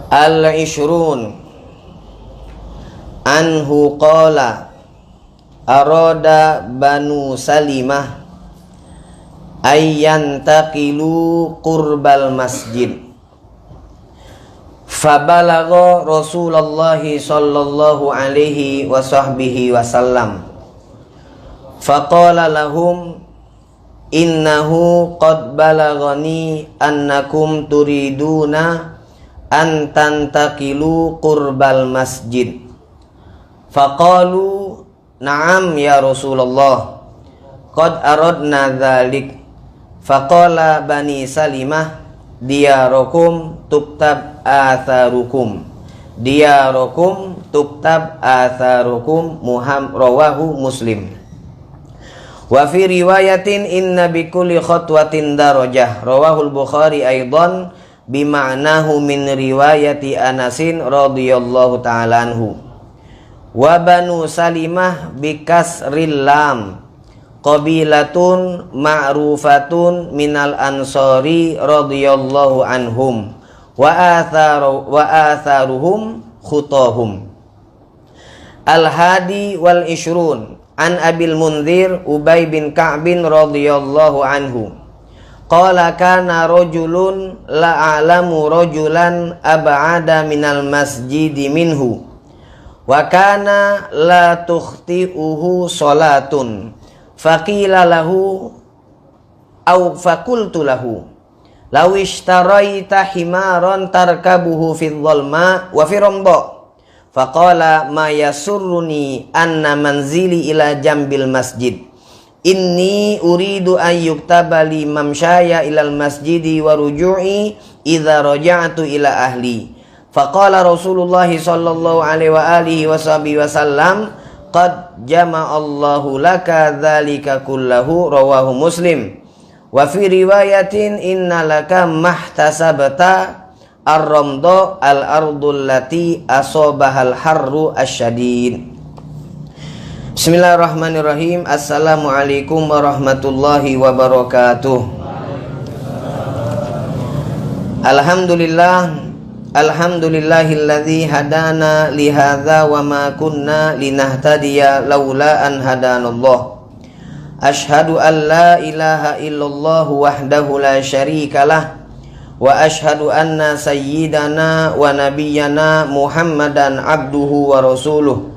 Al-Ishrun anhu qala arada Banu Salimah ayyantaqilu qurbal masjid fabalagha Rasulullah sallallahu alaihi wa sahbihi wasallam faqala lahum innahu qad balaghani annakum turiduna an tantaqilu qurbal masjid. Faqalu na'am ya Rasulullah qad aradna dzalik. Faqala Bani Salimah diyarukum tuktab atharukum. Diyarukum tuktab atharukum. Rawahu Muslim. Wa fi riwayatin inna bikulli khatwatin darajah. Rawahul Bukhari aidan bima'nahu min riwayati Anasin radhiyallahu ta'ala anhu. Wa Banu Salimah bikasril lam qabilatun ma'rufatun minal ansari radhiyallahu anhum wa atharuhum khutahum. Al-Hadi wal Ishrun an Abil Mundhir Ubay bin Ka'bin radhiyallahu anhu qala kana rajulun la a'lamu rajulan ab'ada minal masjidi minhu wa kana la tukhti'uhu salatun faqila lahu aw faqultu lahu law ishtaraita himaran tarkabuhu fi dhalma wa fi ramda faqala ma yasurruni anna manzili ila jambil masjid inni uridu an yuktaba li mamshaya ilal masjidi wa ruju'i idza raja'tu ila ahli. Faqala Rasulullah sallallahu alaihi wa alihi wasallam qad jama'allahu laka dzalika kullahu. Rawahu Muslim. Wa fi riwayatin inna laka mahtasabta ar-ramda al-ardul lati asabahal harru asyadid. Bismillahirrahmanirrahim. Assalamualaikum warahmatullahi wabarakatuh. Alhamdulillahilladzi hadana lihadza wa ma kunna linahtadiya laula an hadanallah. Asyhadu an la ilaha illallah wahdahu la syarikalah wa asyhadu anna sayyidana wa nabiyyana Muhammadan abduhu wa rasuluh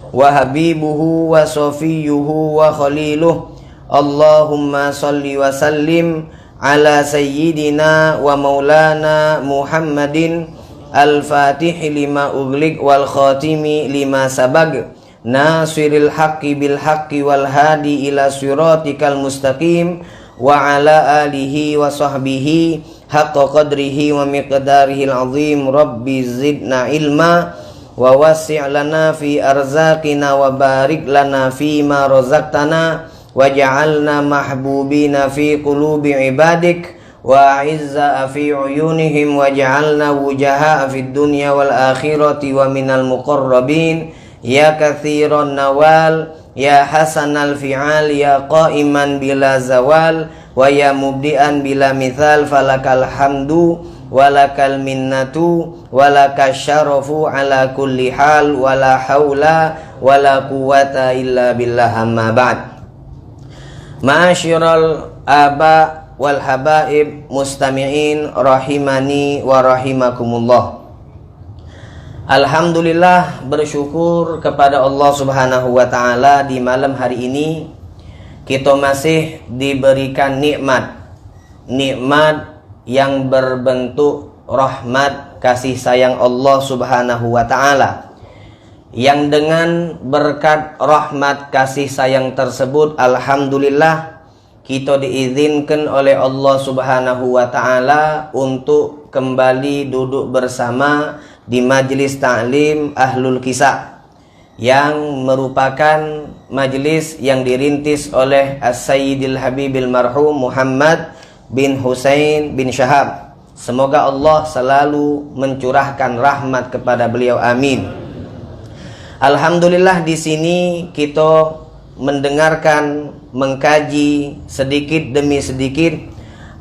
wa habibuhu wa safiyuhu wa khaliluh. Allahumma salli wa sallim ala sayyidina wa maulana Muhammadin al-fatih lima ughliq wal khatimi lima sabag nasiril haqqi bil haqqi wal hadi ila siratikal mustaqim wa ala alihi wa sahbihi haqqa qadrihi wa miqdarihil azim. Rabbi zidna ilma wa wasi' lana fi arzaqina wa barik lana fi ma razaqtana waj'alna mahbubina fi qulubi ibadik wa a'izza fi uyunihim waj'alna wujaha fid dunya wal akhirati wa minal muqarrabin ya katsiran nawal ya hasanal fi'al ya qa'iman bila zawal wa ya mubdi'an bila mithal falakal hamdu walakal minnatu walakal syarafu ala kulli hal wala haula wala quwata illa billah. Amma ba'd. Ma'asyiral aba wal habaib mustami'in rahimani wa rahimakumullah. Alhamdulillah, bersyukur kepada Allah Subhanahu wa taala di malam hari ini kita masih diberikan nikmat yang berbentuk rahmat kasih sayang Allah Subhanahu wa taala, yang dengan berkat rahmat kasih sayang tersebut alhamdulillah kita diizinkan oleh Allah Subhanahu wa taala untuk kembali duduk bersama di majelis ta'lim Ahlul Kisah, yang merupakan majelis yang dirintis oleh As-Sayyidil Habibil Marhum Muhammad bin Husain bin Syahab. Semoga Allah selalu mencurahkan rahmat kepada beliau, amin. Alhamdulillah, di sini kita mendengarkan, mengkaji sedikit demi sedikit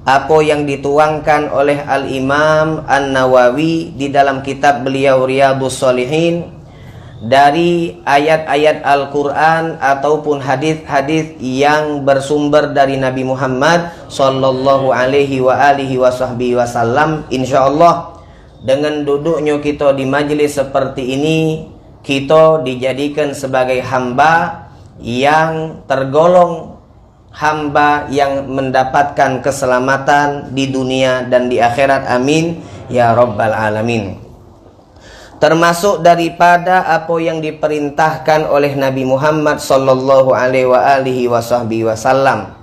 apa yang dituangkan oleh Al-Imam An-Nawawi di dalam kitab beliau Riyadhus Shalihin dari ayat-ayat Al-Quran ataupun hadis-hadis yang bersumber dari Nabi Muhammad sallallahu alaihi wa alihi wasallam. Insyaallah dengan duduknya kita di majelis seperti ini, kita dijadikan sebagai hamba yang tergolong hamba yang mendapatkan keselamatan di dunia dan di akhirat. Amin ya rabbal alamin. Termasuk daripada apa yang diperintahkan oleh Nabi Muhammad sallallahu alaihi wasallam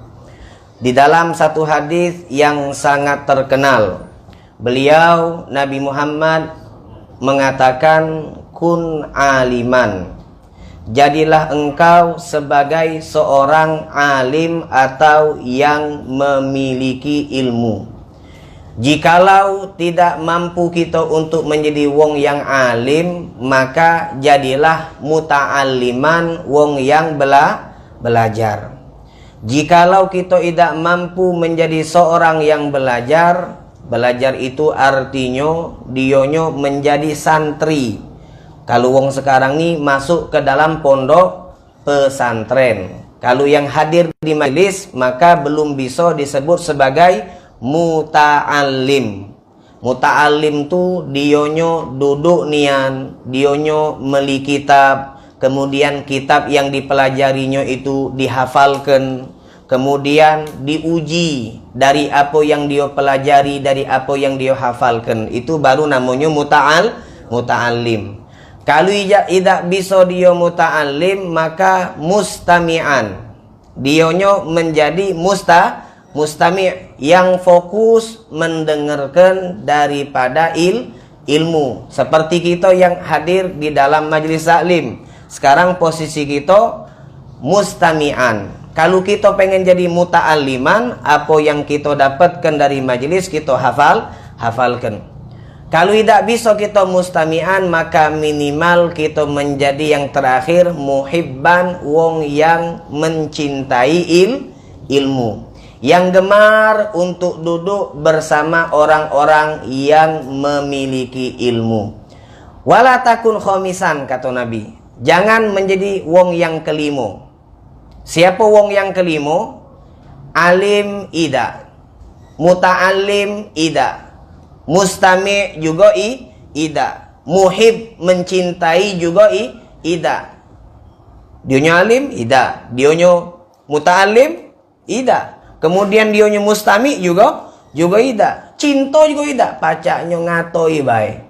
di dalam satu hadis yang sangat terkenal. Beliau Nabi Muhammad mengatakan, kun aliman, jadilah engkau sebagai seorang alim atau yang memiliki ilmu. Jikalau tidak mampu kita untuk menjadi wong yang alim, maka jadilah muta'alliman, wong yang belajar. Jikalau kita tidak mampu menjadi seorang yang belajar, belajar itu artinya dionyo menjadi santri. Kalau wong sekarang ini masuk ke dalam pondok pesantren. Kalau yang hadir di majelis maka belum bisa disebut sebagai muta'allim. Muta'allim tu dionyo duduk nian, dionyo meli kitab, kemudian kitab yang dipelajarinya itu dihafalkan, kemudian diuji dari apa yang dia pelajari, dari apa yang dia hafalkan. Itu baru namanya muta'allim. Kalau tidak bisa dia muta'allim, maka mustami'an. Dionyo menjadi mustami' yang fokus mendengarkan daripada ilmu. Seperti kita yang hadir di dalam majelis taklim. Sekarang posisi kita mustami'an. Kalau kita pengen jadi muta'alliman, apa yang kita dapatkan dari majelis kita hafalkan. Kalau tidak bisa kita mustami'an, maka minimal kita menjadi yang terakhir muhibban, wong yang mencintai ilmu, yang gemar untuk duduk bersama orang-orang yang memiliki ilmu. Wala takun khomisan, kata Nabi, jangan menjadi wong yang kelima. Siapa wong yang kelima? Alim ida, muta'allim ida, mustami' juga ida, muhib mencintai juga ida. Dionyo alim ida, dionyo muta'allim ida, kemudian dionyo mustami' juga ida, cinta juga ida, pacaknya ngatoi baik.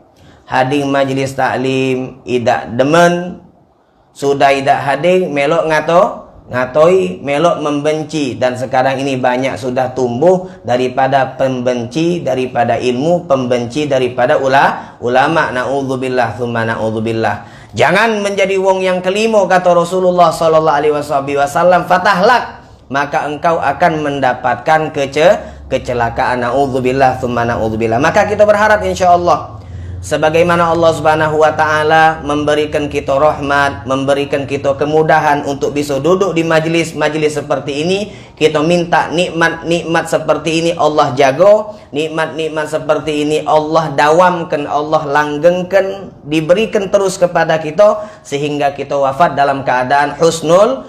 Hadir majelis taklim ida demen, sudah ida hadir melok ngatoi, melok membenci. Dan sekarang ini banyak sudah tumbuh daripada pembenci daripada ilmu, pembenci daripada ulama. Na'udzubillah tsumma na'udzubillah. Jangan menjadi wong yang kelima, kata Rasulullah sallallahu alaihi wasallam, fatahlak, maka engkau akan mendapatkan kecelakaan. Na'udzubillah tsumma na'udzubillah. Maka kita berharap insyaallah sebagaimana Allah Subhanahu wa taala memberikan kita rahmat, memberikan kita kemudahan untuk bisa duduk di majelis-majelis seperti ini, kita minta nikmat-nikmat seperti ini Allah jaga, nikmat-nikmat seperti ini Allah dawamkan, Allah langgengkan, diberikan terus kepada kita sehingga kita wafat dalam keadaan husnul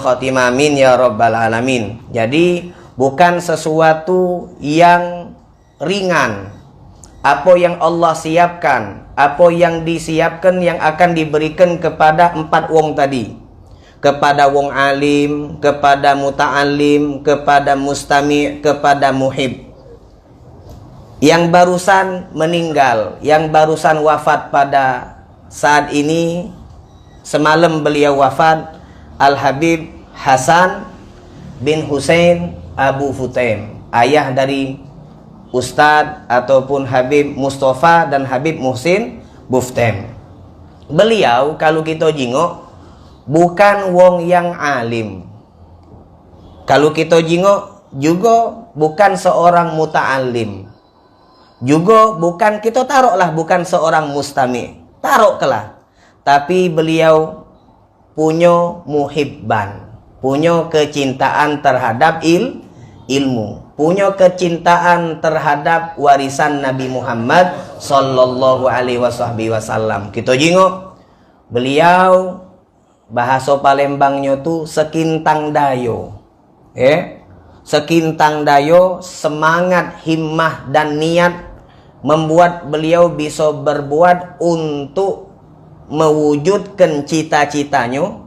khatimah. Amin ya rabbal alamin. Jadi bukan sesuatu yang ringan apa yang Allah siapkan, apa yang disiapkan yang akan diberikan kepada empat wong tadi, kepada wong alim, kepada muta'alim, kepada mustami', kepada muhib. Yang barusan meninggal, yang barusan wafat pada saat ini, semalam beliau wafat, Al-Habib Hasan bin Hussein Abu Futem, ayah dari Ustadz ataupun Habib Mustafa dan Habib Muhsin Buftem. Beliau kalau kita jingok bukan wong yang alim. Kalau kita jingok juga bukan seorang muta'alim. Juga bukan, kita taruhlah bukan seorang mustami. Taruhlah. Tapi beliau punya muhibban, punya kecintaan terhadap ilmu. punya kecintaan terhadap warisan Nabi Muhammad sallallahu alaihi wasallam. Kita jingok beliau bahasa Palembangnya tuh sekintang dayo. Sekintang dayo, semangat, himmah dan niat membuat beliau bisa berbuat untuk mewujudkan cita-citanya,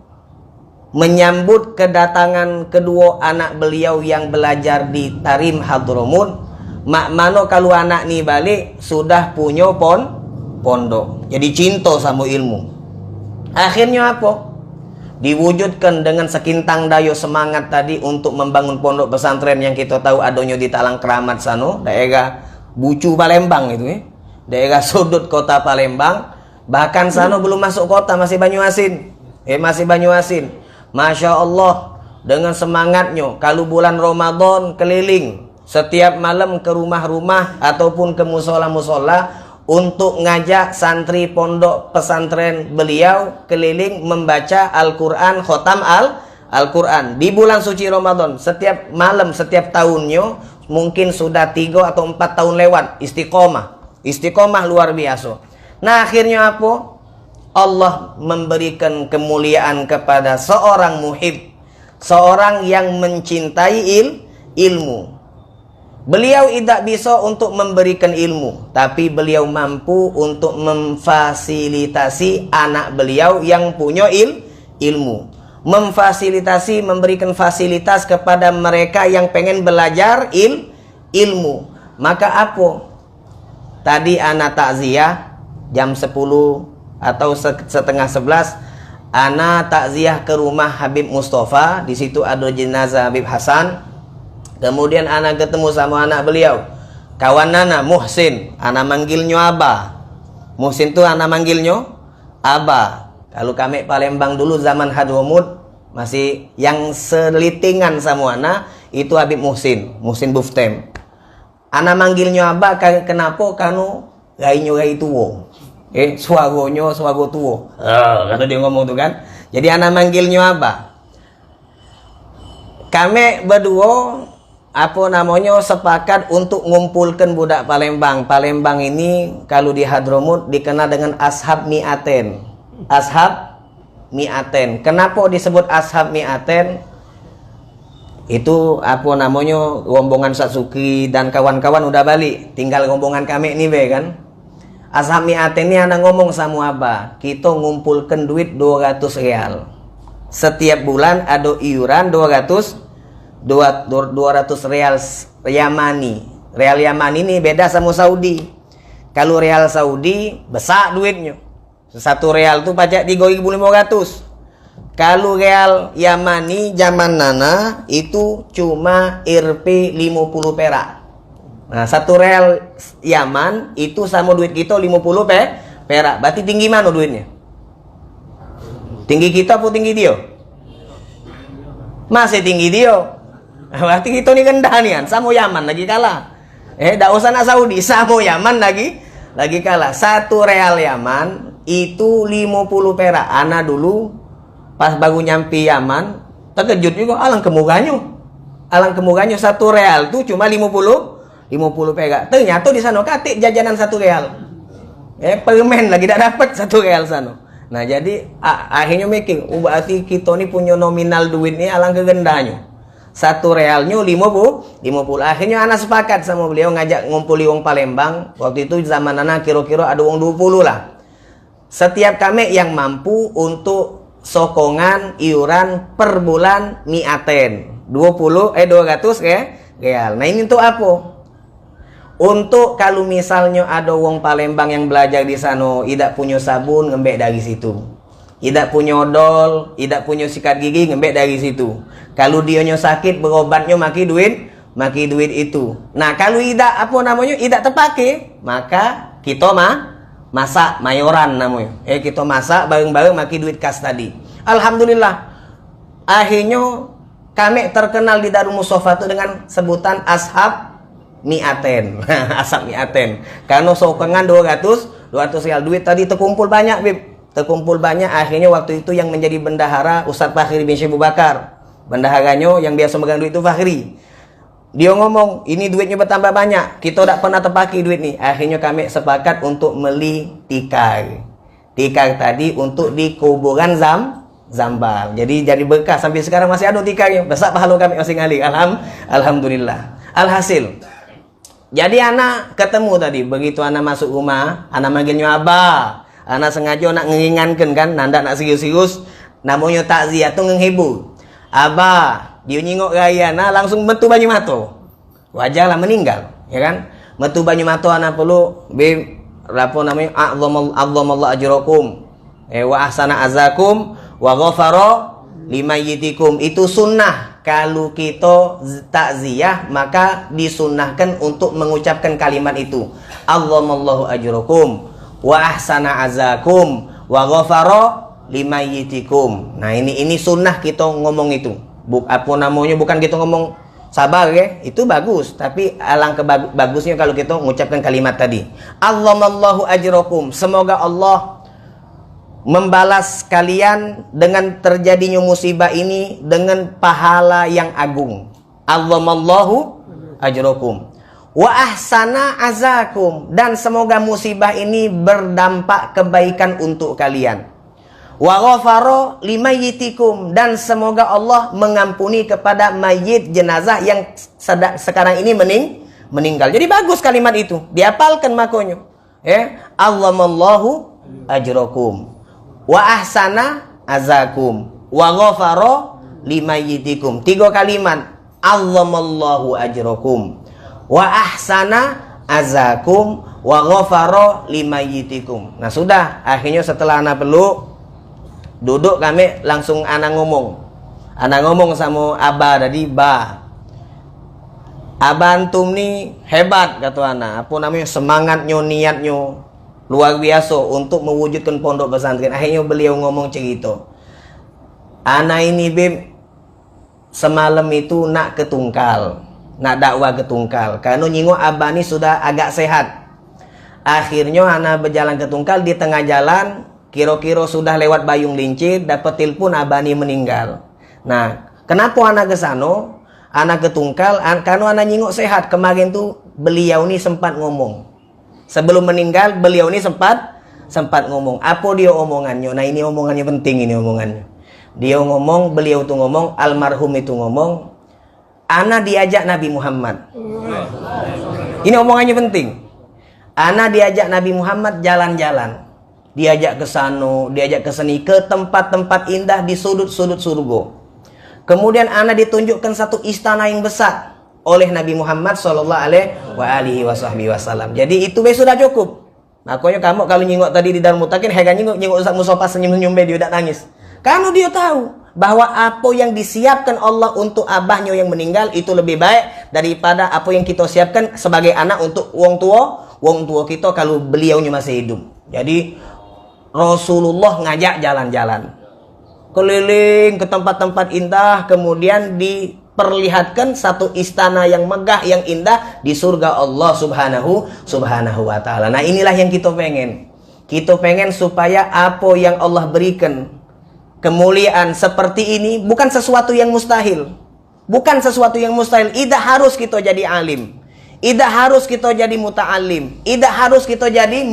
menyambut kedatangan kedua anak beliau yang belajar di Tarim Hadramut. Mak mano kalau anak ni balik sudah punya pondok, jadi cinta sama ilmu. Akhirnya apa? Diwujudkan dengan sekintang dayo semangat tadi untuk membangun pondok pesantren yang kita tahu adanya di Talang Keramat sano, daerah Bucu Palembang itu daerah sudut kota Palembang. Bahkan sano belum masuk kota, masih Banyuasin. Masih Banyuasin. Masya Allah, dengan semangatnya kalau bulan Ramadan keliling setiap malam ke rumah-rumah ataupun ke musola-musola untuk ngajak santri pondok pesantren beliau keliling membaca Al-Quran, khotam Al-Quran di bulan suci Ramadan. Setiap malam, setiap tahunnya mungkin sudah 3 atau 4 tahun lewat istiqomah luar biasa. Nah akhirnya apa? Allah memberikan kemuliaan kepada seorang muhib, seorang yang mencintai ilmu. Beliau tidak bisa untuk memberikan ilmu, tapi beliau mampu untuk memfasilitasi anak beliau yang punya ilmu. Memfasilitasi, memberikan fasilitas kepada mereka yang pengen belajar ilmu. Maka apa? Tadi anak takziah jam 10 atau setengah 11, ana takziah ke rumah Habib Mustafa. Di situ ada jenazah Habib Hasan. Kemudian ana ketemu sama anak beliau, kawan ana Muhsin. Ana manggilnya Abah. Muhsin tuh ana manggilnya Abah. Kalau kami Palembang dulu zaman Hadramut masih yang selitingan sama ana itu Habib Muhsin Buftem. Ana manggilnya Abah kenapa? Kanu gainya gai tuwo. Suagonya suago tuwo. Kata dia ngomong tuh kan. Jadi anak manggilnya Abah. Kami berdua sepakat untuk ngumpulkan budak Palembang. Palembang ini kalau di Hadramut dikenal dengan Ashab Mi'aten. Ashab Mi'aten. Kenapa disebut Ashab Mi'aten? Itu rombongan Satsuki dan kawan-kawan udah balik. Tinggal rombongan kami ini kan. Ashab Mi'aten ini anak ngomong sama Abah, kita ngumpulkan duit 200 real. Setiap bulan ada iuran 200 real Yamani. Real Yamani ini beda sama Saudi. Kalau real Saudi besar duitnya. 1 real tuh pajak 3.500. Kalau real Yamani zaman nana itu cuma Rp 50 perak. Nah, 1 real Yaman itu sama duit kita 50 perak. Berarti tinggi mana duitnya? Tinggi kita apa tinggi dia? Masih tinggi dia. Berarti kita ini rendah nih kan. Sama Yaman lagi kalah. Dak usah nak Saudi, sama Yaman lagi kalah. 1 real Yaman itu 50 perak. Ana dulu pas baru nyampe Yaman terkejut juga, alangkah murahnya 1 real tuh cuma 50 perak. Ternyata di sana katik jajanan 1 real. Permen lagi tidak dapat 1 real sana. Nah jadi akhirnya mikir, berarti kita ini punya nominal duit ini alangkah rendahnya. 1 realnya 50. Akhirnya anak sepakat sama beliau ngajak ngumpuli wong Palembang. Waktu itu zaman anak kira-kira ada wong 20 lah. Setiap kami yang mampu untuk sokongan iuran per bulan mi'aten 200 real. Nah ini untuk apa? Untuk kalau misalnya ada wong Palembang yang belajar di sana tidak punya sabun, ngembek dari situ. Tidak punya odol, tidak punya sikat gigi, ngembek dari situ. Kalau dianya sakit, berobatnya maki duit itu. Nah kalau tidak terpakai, maka kita masak mayoran namanya. Kita masak bareng-bareng maki duit kas tadi. Alhamdulillah. Akhirnya kami terkenal di Darul Mustafa itu dengan sebutan Ashab Mi'aten. Ashab Mi'aten. Karena sokongan 200 real duit tadi terkumpul banyak, Bib. Terkumpul banyak. Akhirnya waktu itu yang menjadi bendahara Ustadz Fakhri bin Syekh Abu Bakar. Bendaharanya yang biasa megang duit itu Fakhri. Dia ngomong, ini duitnya bertambah banyak. Kita tak pernah terpakai duit ni. Akhirnya kami sepakat untuk beli tikar. Tikar tadi untuk di kuburan Zambal. Jadi berkah sampai sekarang masih ada tikarnya. Besar pahala kami masing ngali. Alhamdulillah. Alhasil. Jadi anak ketemu tadi. Begitu anak masuk rumah, anak manggilnya Abah. Anak sengaja nak mengingatkan kan, nanda nak serius-serius. Namanya takziah tu menghibur. Abah, dia nyingok raya nah langsung metu banyu mata. Wajarlah meninggal, ya kan? Metu banyu mata anak perlu apa namanya? Azzamallahu ajrakum. Wa ahsana azakum wa ghafara limayyitikum. Itu sunnah. Kalau kita takziah maka disunnahkan untuk mengucapkan kalimat itu. Azzamallahu ajrakum wa ahsana azakum wa ghafara limayyitikum. Nah, ini sunnah kita ngomong itu. Apa namanya, bukan kita ngomong sabar ya. Itu bagus, tapi alangkah bagusnya kalau kita mengucapkan kalimat tadi. Allamallahu ajrakum. Semoga Allah membalas kalian dengan terjadinya musibah ini dengan pahala yang agung. Allamallahu ajrakum. Wa ahsana azakum. Dan semoga musibah ini berdampak kebaikan untuk kalian. Wa ghafara limayyitikum. Dan semoga Allah mengampuni kepada mayit jenazah yang sekarang ini meninggal. Jadi bagus kalimat itu. Dihafalkan makanya. Ya, Allamallahu ajrakum. Wa ahsana azakum. Wa ghafara limayyitikum. 3 kalimat. Allamallahu ajrakum. Wa ahsana azakum. Wa ghafara limayyitikum. Nah sudah. Akhirnya setelah anak peluk, duduk kami langsung anak ngomong. Anak ngomong sama Abah tadi, Bah, Abah antum ni hebat, kata anak. Apa namanya, semangatnya, niatnya luar biasa untuk mewujudkan pondok pesantren. Akhirnya beliau ngomong cerita. Anak ini Bim, semalam itu nak ke Tungkal, nak dakwah ke Tungkal. Karena nyingok Abah ni sudah agak sehat. Akhirnya anak berjalan ke Tungkal, di tengah jalan kira-kira sudah lewat Bayung Lincir, dapat telepon Abah ni meninggal. Nah, kenapa anak ke sana? Anak ke Tungkal, karena anak nyingok sehat. Kemarin tu beliau ni sempat ngomong. Sebelum meninggal, beliau ni sempat ngomong. Apa dia omongannya? Nah, ini omongannya penting, ini omongannya. Dia ngomong, beliau tu ngomong, almarhum itu ngomong, anak diajak Nabi Muhammad. Ini omongannya penting. Anak diajak Nabi Muhammad jalan-jalan. Diajak ke sana, diajak ke sini, ke tempat-tempat indah di sudut-sudut surga. Kemudian anak ditunjukkan satu istana yang besar oleh Nabi Muhammad sallallahu alaihi wasallam. Jadi itu sudah cukup. Makanya kamu kalau nyingok tadi di Darul Mutakin, hegan nyingok Ustaz Mustafa senyum-senyum dia tak nangis. Karena dia tahu bahwa apa yang disiapkan Allah untuk abahnya yang meninggal itu lebih baik daripada apa yang kita siapkan sebagai anak untuk wong tua kita kalau beliaunya masih hidup. Jadi Rasulullah ngajak jalan-jalan, keliling ke tempat-tempat indah, kemudian diperlihatkan satu istana yang megah, yang indah di surga Allah subhanahu wa ta'ala. Nah, inilah yang kita pengen. Kita pengen supaya apa yang Allah berikan, kemuliaan seperti ini, bukan sesuatu yang mustahil. Bukan sesuatu yang mustahil. Tidak harus kita jadi alim. Tidak harus kita jadi muta'alim. Tidak harus kita jadi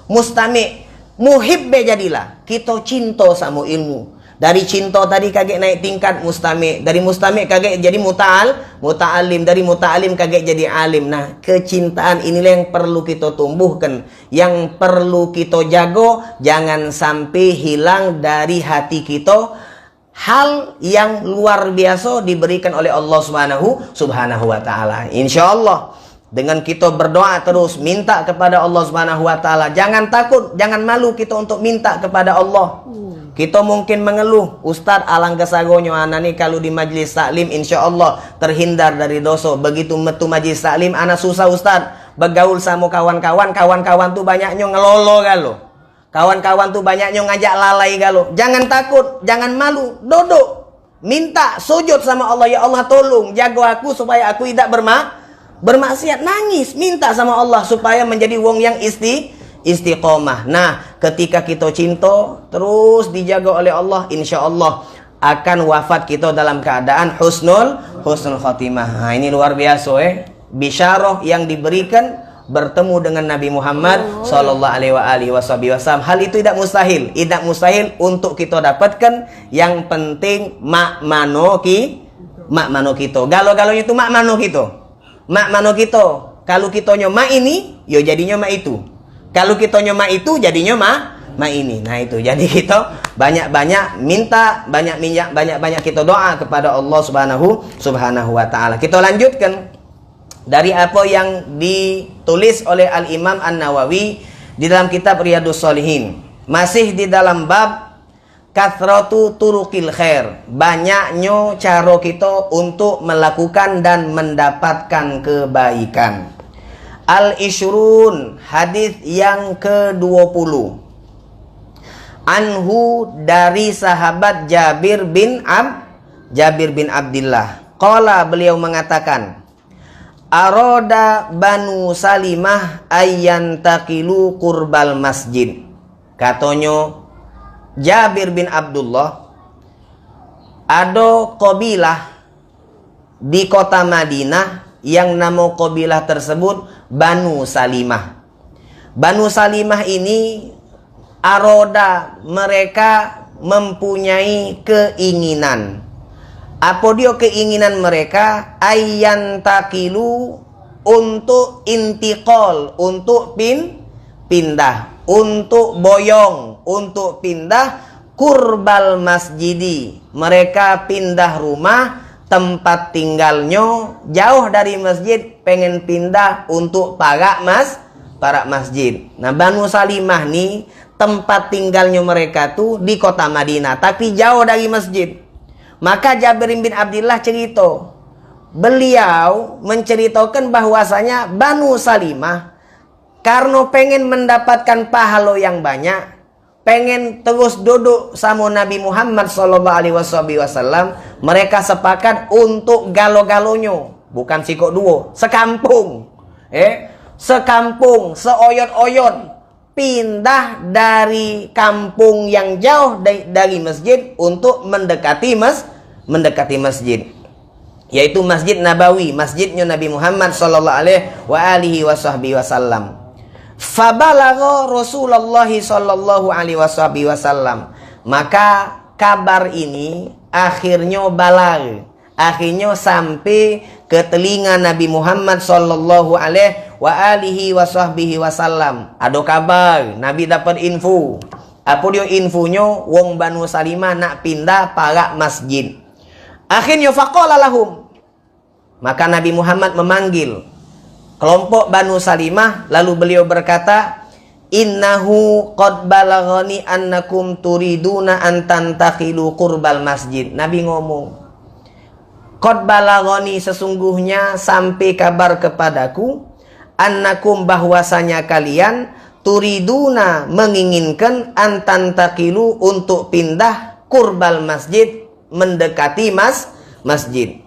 mustami'. Muhibbe jadilah. Kita cinta sama ilmu. Dari cinta tadi kagak naik tingkat mustami'. Dari mustami' kagak jadi muta'alim. Dari muta'alim kagak jadi alim. Nah, kecintaan inilah yang perlu kita tumbuhkan. Yang perlu kita jaga. Jangan sampai hilang dari hati kita hal yang luar biasa diberikan oleh Allah subhanahu wa ta'ala. InsyaAllah dengan kita berdoa terus, minta kepada Allah Subhanahu wa ta'ala. Jangan takut, jangan malu kita untuk minta kepada Allah. Kita mungkin mengeluh, Ustaz alangkah sagonya anak ni kalau di majlis taklim insyaAllah terhindar dari dosa. Begitu metu majlis taklim anak susah Ustaz bergaul sama kawan-kawan. Kawan-kawan tu banyaknya ngelolo galo. Kawan-kawan tu banyaknya ngajak lalai galo. Jangan takut, jangan malu, duduk minta sujud sama Allah. Ya Allah tolong jaga aku supaya aku tidak bermaksiat. Nangis, minta sama Allah supaya menjadi wong yang istiqomah. Nah, ketika kita cinta terus dijaga oleh Allah, insya Allah akan wafat kita dalam keadaan husnul husnul khotimah. Nah, ini luar biasa bisyarah yang diberikan bertemu dengan Nabi Muhammad sallallahu alaihi wasallam. Hal itu tidak mustahil untuk kita dapatkan. Yang penting mak mano kita. Galo-galonya itu mak mano kita. Kalau kita nyoma ini, yo jadinya mak itu. Kalau kita nyoma itu, jadinya mak ini. Nah itu. Jadi kita banyak-banyak minta, banyak kita doa kepada Allah Subhanahu wa taala. Kita lanjutkan dari apa yang ditulis oleh Al-Imam An-Nawawi di dalam kitab Riyadhus Shalihin. Masih di dalam bab kathratu turuqil khair, banyaknya cara kita untuk melakukan dan mendapatkan kebaikan. Al-Ishrun, hadis yang ke-20. Anhu, dari sahabat Jabir bin Abdillah. Qala, beliau mengatakan, aroda Banu Salimah ayyantaqilu qurbal masjid. Katanya Jabir bin Abdullah, ada kabilah di kota Madinah yang nama kabilah tersebut Banu Salimah. Banu Salimah ini aroda, mereka mempunyai keinginan. Apa dia keinginan mereka? Ayyantaqilu, untuk intiqal, untuk pindah, untuk boyong, untuk pindah kurbal masjidi. Mereka pindah rumah, tempat tinggalnya jauh dari masjid, pengen pindah untuk para masjid. Nah, Banu Salimah nih tempat tinggalnya mereka tuh di kota Madinah, tapi jauh dari masjid. Maka Jabir bin Abdillah cerita, beliau menceritakan bahwasanya Banu Salimah karena pengen mendapatkan pahala yang banyak, pengen terus duduk sama Nabi Muhammad SAW, mereka sepakat untuk galo-galonya, bukan sikok duo, sekampung, sekampung, seoyot-oyot, pindah dari kampung yang jauh dari masjid untuk mendekati masjid, yaitu Masjid Nabawi, masjidnya Nabi Muhammad SAW. Fabalagha Rasulullah sallallahu alaihi wasallam, maka kabar ini akhirnya akhirnya sampai ke telinga Nabi Muhammad sallallahu alaihi wasallam. Ada kabar, Nabi dapat info. Apa dia infonya? Wong Banu Salimah nak pindah para masjid. Akhirnya faqala lahum, maka Nabi Muhammad memanggil kelompok Banu Salimah, lalu beliau berkata, innahu qad balaghani annakum turiduna an tantakhilu qurbal masjid. Nabi ngomong, qad balaghani, sesungguhnya sampai kabar kepadaku, annakum, bahwasanya kalian, turiduna, menginginkan, an tantakhilu, untuk pindah, qurbal masjid, mendekati masjid.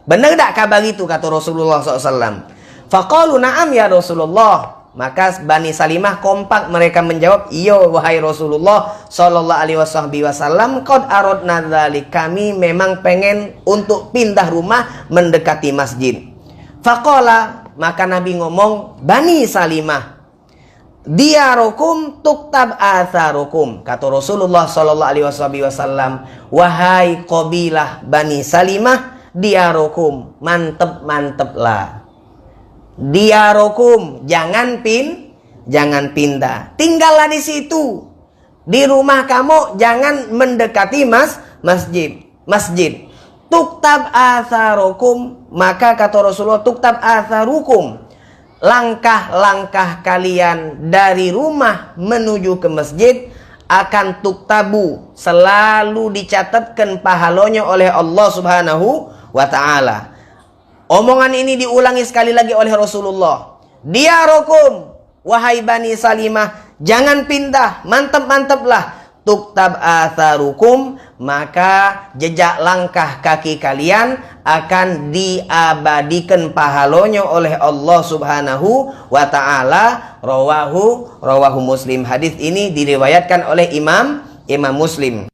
Benar tak kabar itu, kata Rasulullah SAW? Faqalu na'am ya Rasulullah. Maka Bani Salimah kompak, mereka menjawab, iya wahai Rasulullah sallallahu alaihi wasallam, qad aradna dzalik, kami memang pengen untuk pindah rumah mendekati masjid. Faqala, maka Nabi ngomong, Bani Salimah, diyarukum tuktab atharukum. Kata Rasulullah sallallahu alaihi wasallam, wahai qabilah Bani Salimah, diyarukum, mantep-manteplah. Diyarukum, jangan pindah, tinggallah di situ, di rumah kamu, jangan mendekati masjid. Tuktab atharukum, maka kata Rasulullah, tuktab atharukum, langkah-langkah kalian dari rumah menuju ke masjid akan tuktabu, selalu dicatatkan pahalanya oleh Allah Subhanahu wa ta'ala. Omongan ini diulangi sekali lagi oleh Rasulullah. Diyarukum, wahai Bani Salimah, jangan pindah, mantep-manteplah. Tuktab atharukum, maka jejak langkah kaki kalian akan diabadikan pahalanya oleh Allah Subhanahu wa ta'ala. Rawahu Muslim. Hadis ini diriwayatkan oleh Imam Muslim.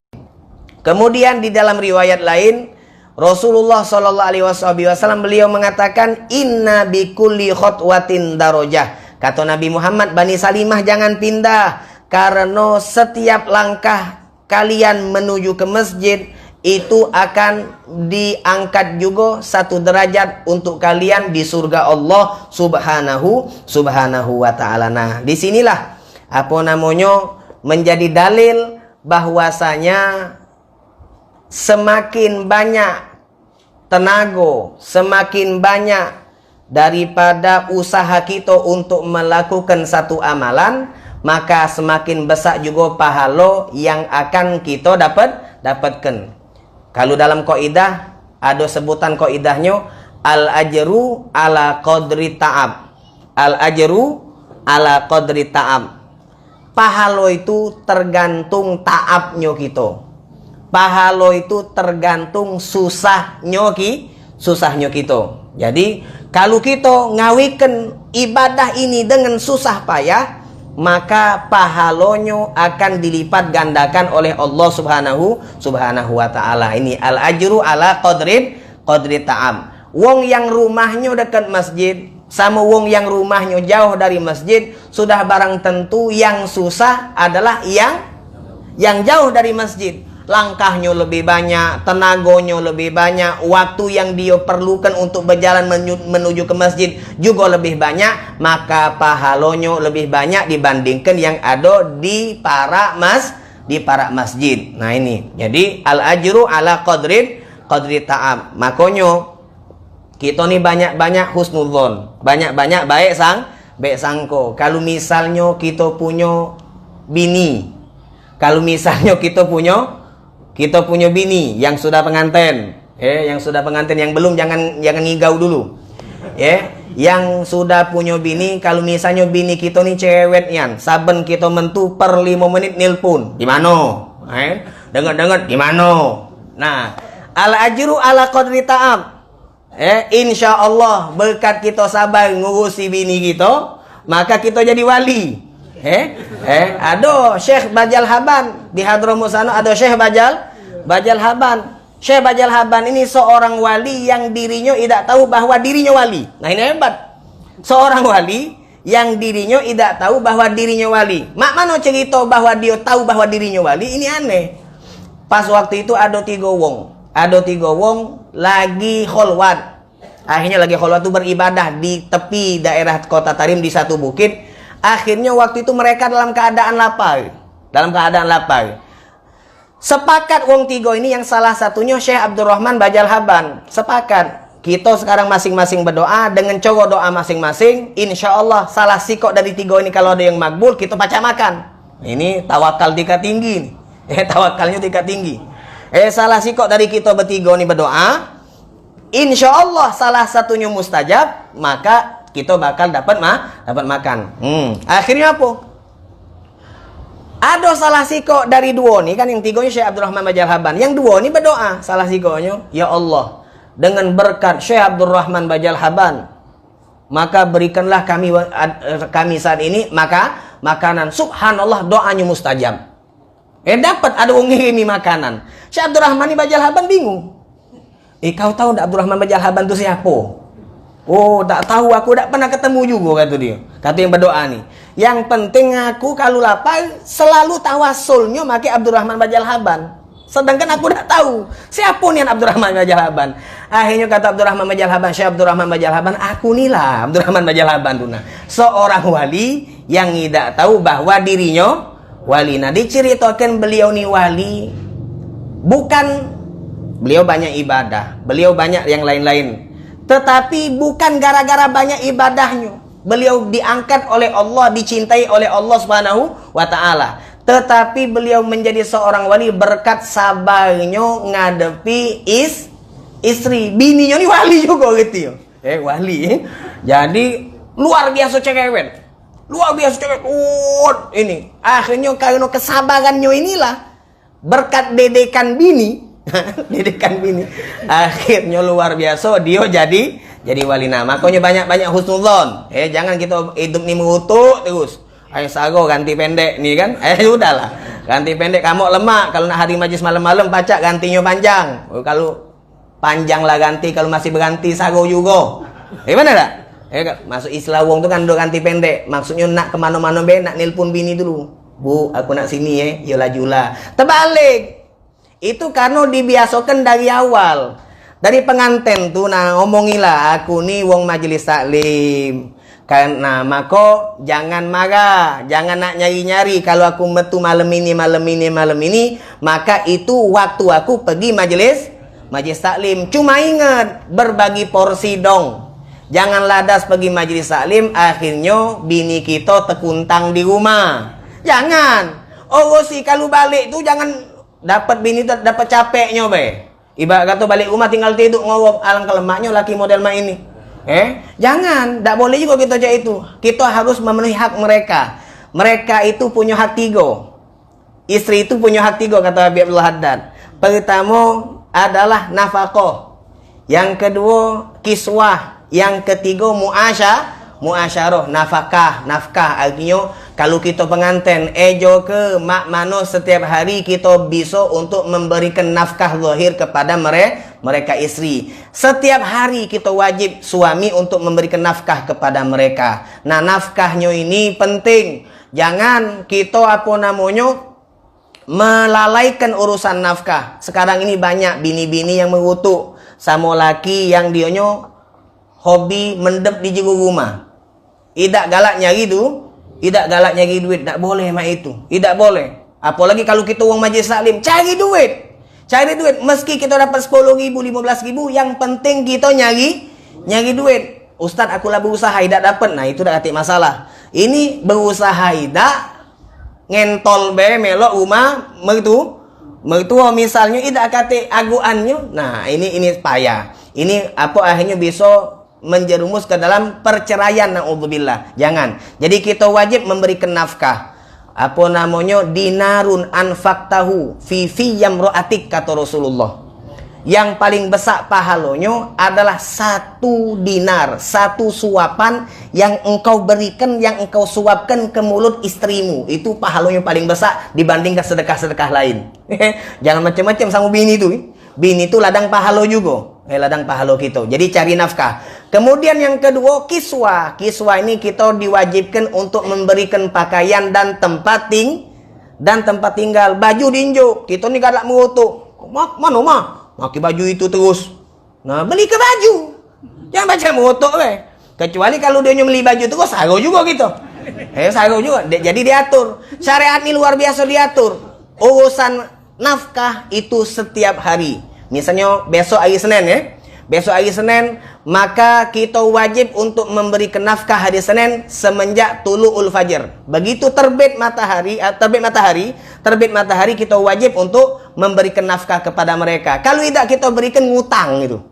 Kemudian di dalam riwayat lain, Rasulullah Shallallahu Alaihi Wasallam beliau mengatakan inna bikulli khotwatin darajah. Kata Nabi Muhammad, Bani Salimah jangan pindah karena setiap langkah kalian menuju ke masjid itu akan diangkat juga satu derajat untuk kalian di surga Allah subhanahu wa ta'ala. Nah, disinilah menjadi dalil bahwasanya semakin banyak tenaga, semakin banyak daripada usaha kita untuk melakukan satu amalan, maka semakin besar juga pahala yang akan kita dapatkan. Kalau dalam kaidah ada sebutan kaidahnya al-ajru ala qadri ta'ab. Al-ajru ala qadri ta'ab. Pahala itu tergantung taabnya kita. Pahala itu tergantung susahnya kita. Jadi kalau kita ngawikan ibadah ini dengan susah payah, maka pahalanya akan dilipat gandakan oleh Allah subhanahu wa ta'ala. Ini al-ajru ala qadri ta'am. Wong yang rumahnya dekat masjid sama wong yang rumahnya jauh dari masjid, sudah barang tentu yang susah adalah yang jauh dari masjid. Langkahnya lebih banyak, tenaganya lebih banyak, waktu yang dia perlukan untuk berjalan menuju ke masjid juga lebih banyak, maka pahalanya lebih banyak dibandingkan yang ada di para masjid. Nah ini, jadi al-ajru ala qadri ta'am. Makanya kita nih banyak-banyak husnudzon, banyak-banyak baik sangko. Kalau misalnya kita punya bini, kita punya bini yang sudah pengantin, yang belum jangan ngigau dulu. Yang sudah punya bini, kalau misalnya bini kita nih cewek yan, saben kita mentu per 5 menit nelpon. Di mana? Dengar di mana? Nah, al ajru ala qadri ta'am. Insya Allah berkat kita sabar ngurusi bini kita, maka kita jadi wali. Ada Syekh Bajal Haban di Hadramaut sana, ada Syekh Bajal Haban. Syekh Bajal Haban ini seorang wali yang dirinya tidak tahu bahwa dirinya wali. Nah ini hebat. Seorang wali yang dirinya tidak tahu bahwa dirinya wali. Mak mana cerita bahwa dia tahu bahwa dirinya wali? Ini aneh. Pas waktu itu ada tiga wong lagi kholwat. Akhirnya lagi kholwat itu beribadah di tepi daerah kota Tarim di satu bukit. Akhirnya waktu itu mereka dalam keadaan lapar. Sepakat wong tiga ini, yang salah satunya Syekh Abdurrahman Bajal Haban. Sepakat. Kita sekarang masing-masing berdoa dengan cowok doa masing-masing. Insya Allah salah sikok dari tiga ini kalau ada yang makbul, kita baca makan. Ini tawakal tingkat tinggi. Tawakalnya tingkat tinggi. Salah sikok dari kita bertiga ini berdoa, insya Allah salah satunya mustajab, maka kita bakal dapat makan. Akhirnya apa? Ada salah sikok dari dua nih kan, yang tiganya Syekh Abdurrahman Bajal Haban, yang dua ini berdoa, salah sikoknya, ya Allah, dengan berkat Syekh Abdurrahman Bajal Haban, maka berikanlah kami saat ini makanan. Subhanallah, doanya mustajab. Dapat ada orang ngirimi makanan. Syekh Abdurrahman Bajal Haban bingung. Kau tahu tak Abdurrahman Bajal Haban itu siapa? Oh, tak tahu, aku tak pernah ketemu juga, kata dia. Kata yang berdoa nih. Yang penting aku kalau lapar selalu tawasulnya pakai Abdurrahman Bajal Haban. Sedangkan aku tak tahu siapa nih Abdurrahman Bajal Haban. Akhirnya kata Abdurrahman Bajal Haban, Syekh Abdurrahman Bajal Haban, aku inilah Abdurrahman Bajal Haban tuna. Seorang wali yang tidak tahu bahwa dirinya wali. Nah, diceritakan beliau nih wali, bukan beliau banyak ibadah, beliau banyak yang lain-lain, tetapi bukan gara-gara banyak ibadahnya beliau diangkat oleh Allah, dicintai oleh Allah Subhanahu wa ta'ala, tetapi beliau menjadi seorang wali berkat sabarnya ngadepi istri. Bininya nih wali juga gitu ya. Wali. Jadi luar biasa cewek. Ini akhirnya karena kesabarannya inilah, berkat dedekan bini akhirnya luar biasa dia jadi wali. Nah, makanya banyak husnudzon. Jangan kita hidup nih mengutuk terus. Ayo sago ganti pendek nih kan. Udahlah, ganti pendek, kamu lemak. Kalau nak hari majlis malam-malam pacak gantinya panjang. Kalau Panjang lah ganti, kalau masih berganti sago juga. Gimana tak? Masuk istilah wong tuh kan udah ganti pendek. Maksudnya nak kemana-mana be, nak nelpon bini dulu. Bu, aku nak sini yola jula. Terbalik. Itu karena dibiasakan dari awal. Dari pengantin tuh, nah ngomongilah aku nih wong majelis taklim. Karena maka jangan marah, jangan nak nyari-nyari. Kalau aku metu malam ini, maka itu waktu aku pergi majelis taklim. Cuma ingat, berbagi porsi dong. Jangan ladas pergi majelis taklim, akhirnya bini kita tekuntang di rumah. Jangan. Oh sih, kalau balik tuh jangan dapat bini dapat capeknya be. Ibarat kata balik rumah tinggal tidur ngowok, alangkah lemaknya laki model mak ini. Jangan, tidak boleh juga kita aja itu. Kita harus memenuhi hak mereka. Mereka itu punya hak 3. Istri itu punya hak 3 kata Habib Abdul Haddad. Pertama adalah nafkah. Yang kedua kiswah. Yang ketiga muasyarah, nafkah. Artinya kalau kita pengantin ejo ke mak mano setiap hari kita bisa untuk memberikan nafkah zahir kepada mereka istri. Setiap hari kita wajib suami untuk memberikan nafkah kepada mereka. Nah, nafkahnya ini penting. Jangan kita melalaikan urusan nafkah. Sekarang ini banyak bini-bini yang mengutuk sama laki yang dionyo hobi mendep di jero rumah. Tidak galak nyari duit, tak boleh mak itu. Tidak boleh. Apalagi kalau kita uang majelis taklim, cari duit. Meski kita dapat 10.000, 15.000, yang penting kita nyari duit. Ustaz, aku lah berusaha tidak dapat. Nah, itu dah katik masalah. Ini berusaha tidak ngentol be melok rumah mertua misalnya tidak katik aguannya. Nah, ini payah. Ini akhirnya bisa menjerumus ke dalam perceraian, naudzubillah. Jangan. Jadi kita wajib memberikan nafkah. Dinarun anfaqtahu fi yamra'atik, kata Rasulullah. Yang paling besar pahalanya adalah 1 dinar, 1 suapan yang engkau berikan, yang engkau suapkan ke mulut istrimu. Itu pahalanya paling besar dibandingkan sedekah-sedekah lain. Jangan macam-macam sama bini itu. Bini itu ladang pahala juga. Ladang pahala kita. Jadi cari nafkah. Kemudian yang kedua, kiswah. Kiswah ini kita diwajibkan untuk memberikan pakaian dan tempat tinggal. Baju dinjo. Kita ni galak mengutuk. Mana mah? Pakai baju itu terus. Nah, beli ke baju. Jangan baca mengutuk be. Kecuali kalau dia beli baju terus, sago juga gitu. Sago juga. Jadi diatur. Syariat ini luar biasa diatur. Urusan nafkah itu setiap hari. Misalnya besok hari Senin Besok hari Senin, maka kita wajib untuk memberikan nafkah hari Senin semenjak tulu'ul fajr. Begitu terbit matahari kita wajib untuk memberikan nafkah kepada mereka. Kalau tidak kita berikan ngutang gitu.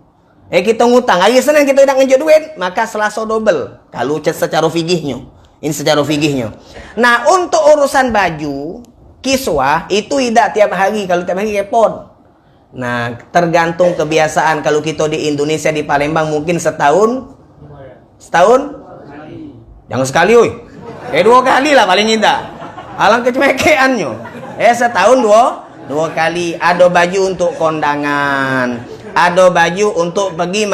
Kita ngutang. Hari Senin kita tidak ngejut duit, maka Selasa double. Kalau secara fikihnya. Ini secara fikihnya. Nah, untuk urusan baju, kiswah itu tidak tiap hari. Kalau tiap hari repot. Nah, tergantung kebiasaan. Kalau kita di Indonesia, di Palembang mungkin setahun. Jangan sekali, 2 kali lah paling indah. Alang kecemekeannya. Setahun 2 kali. Ada baju untuk kondangan, ada baju untuk pergi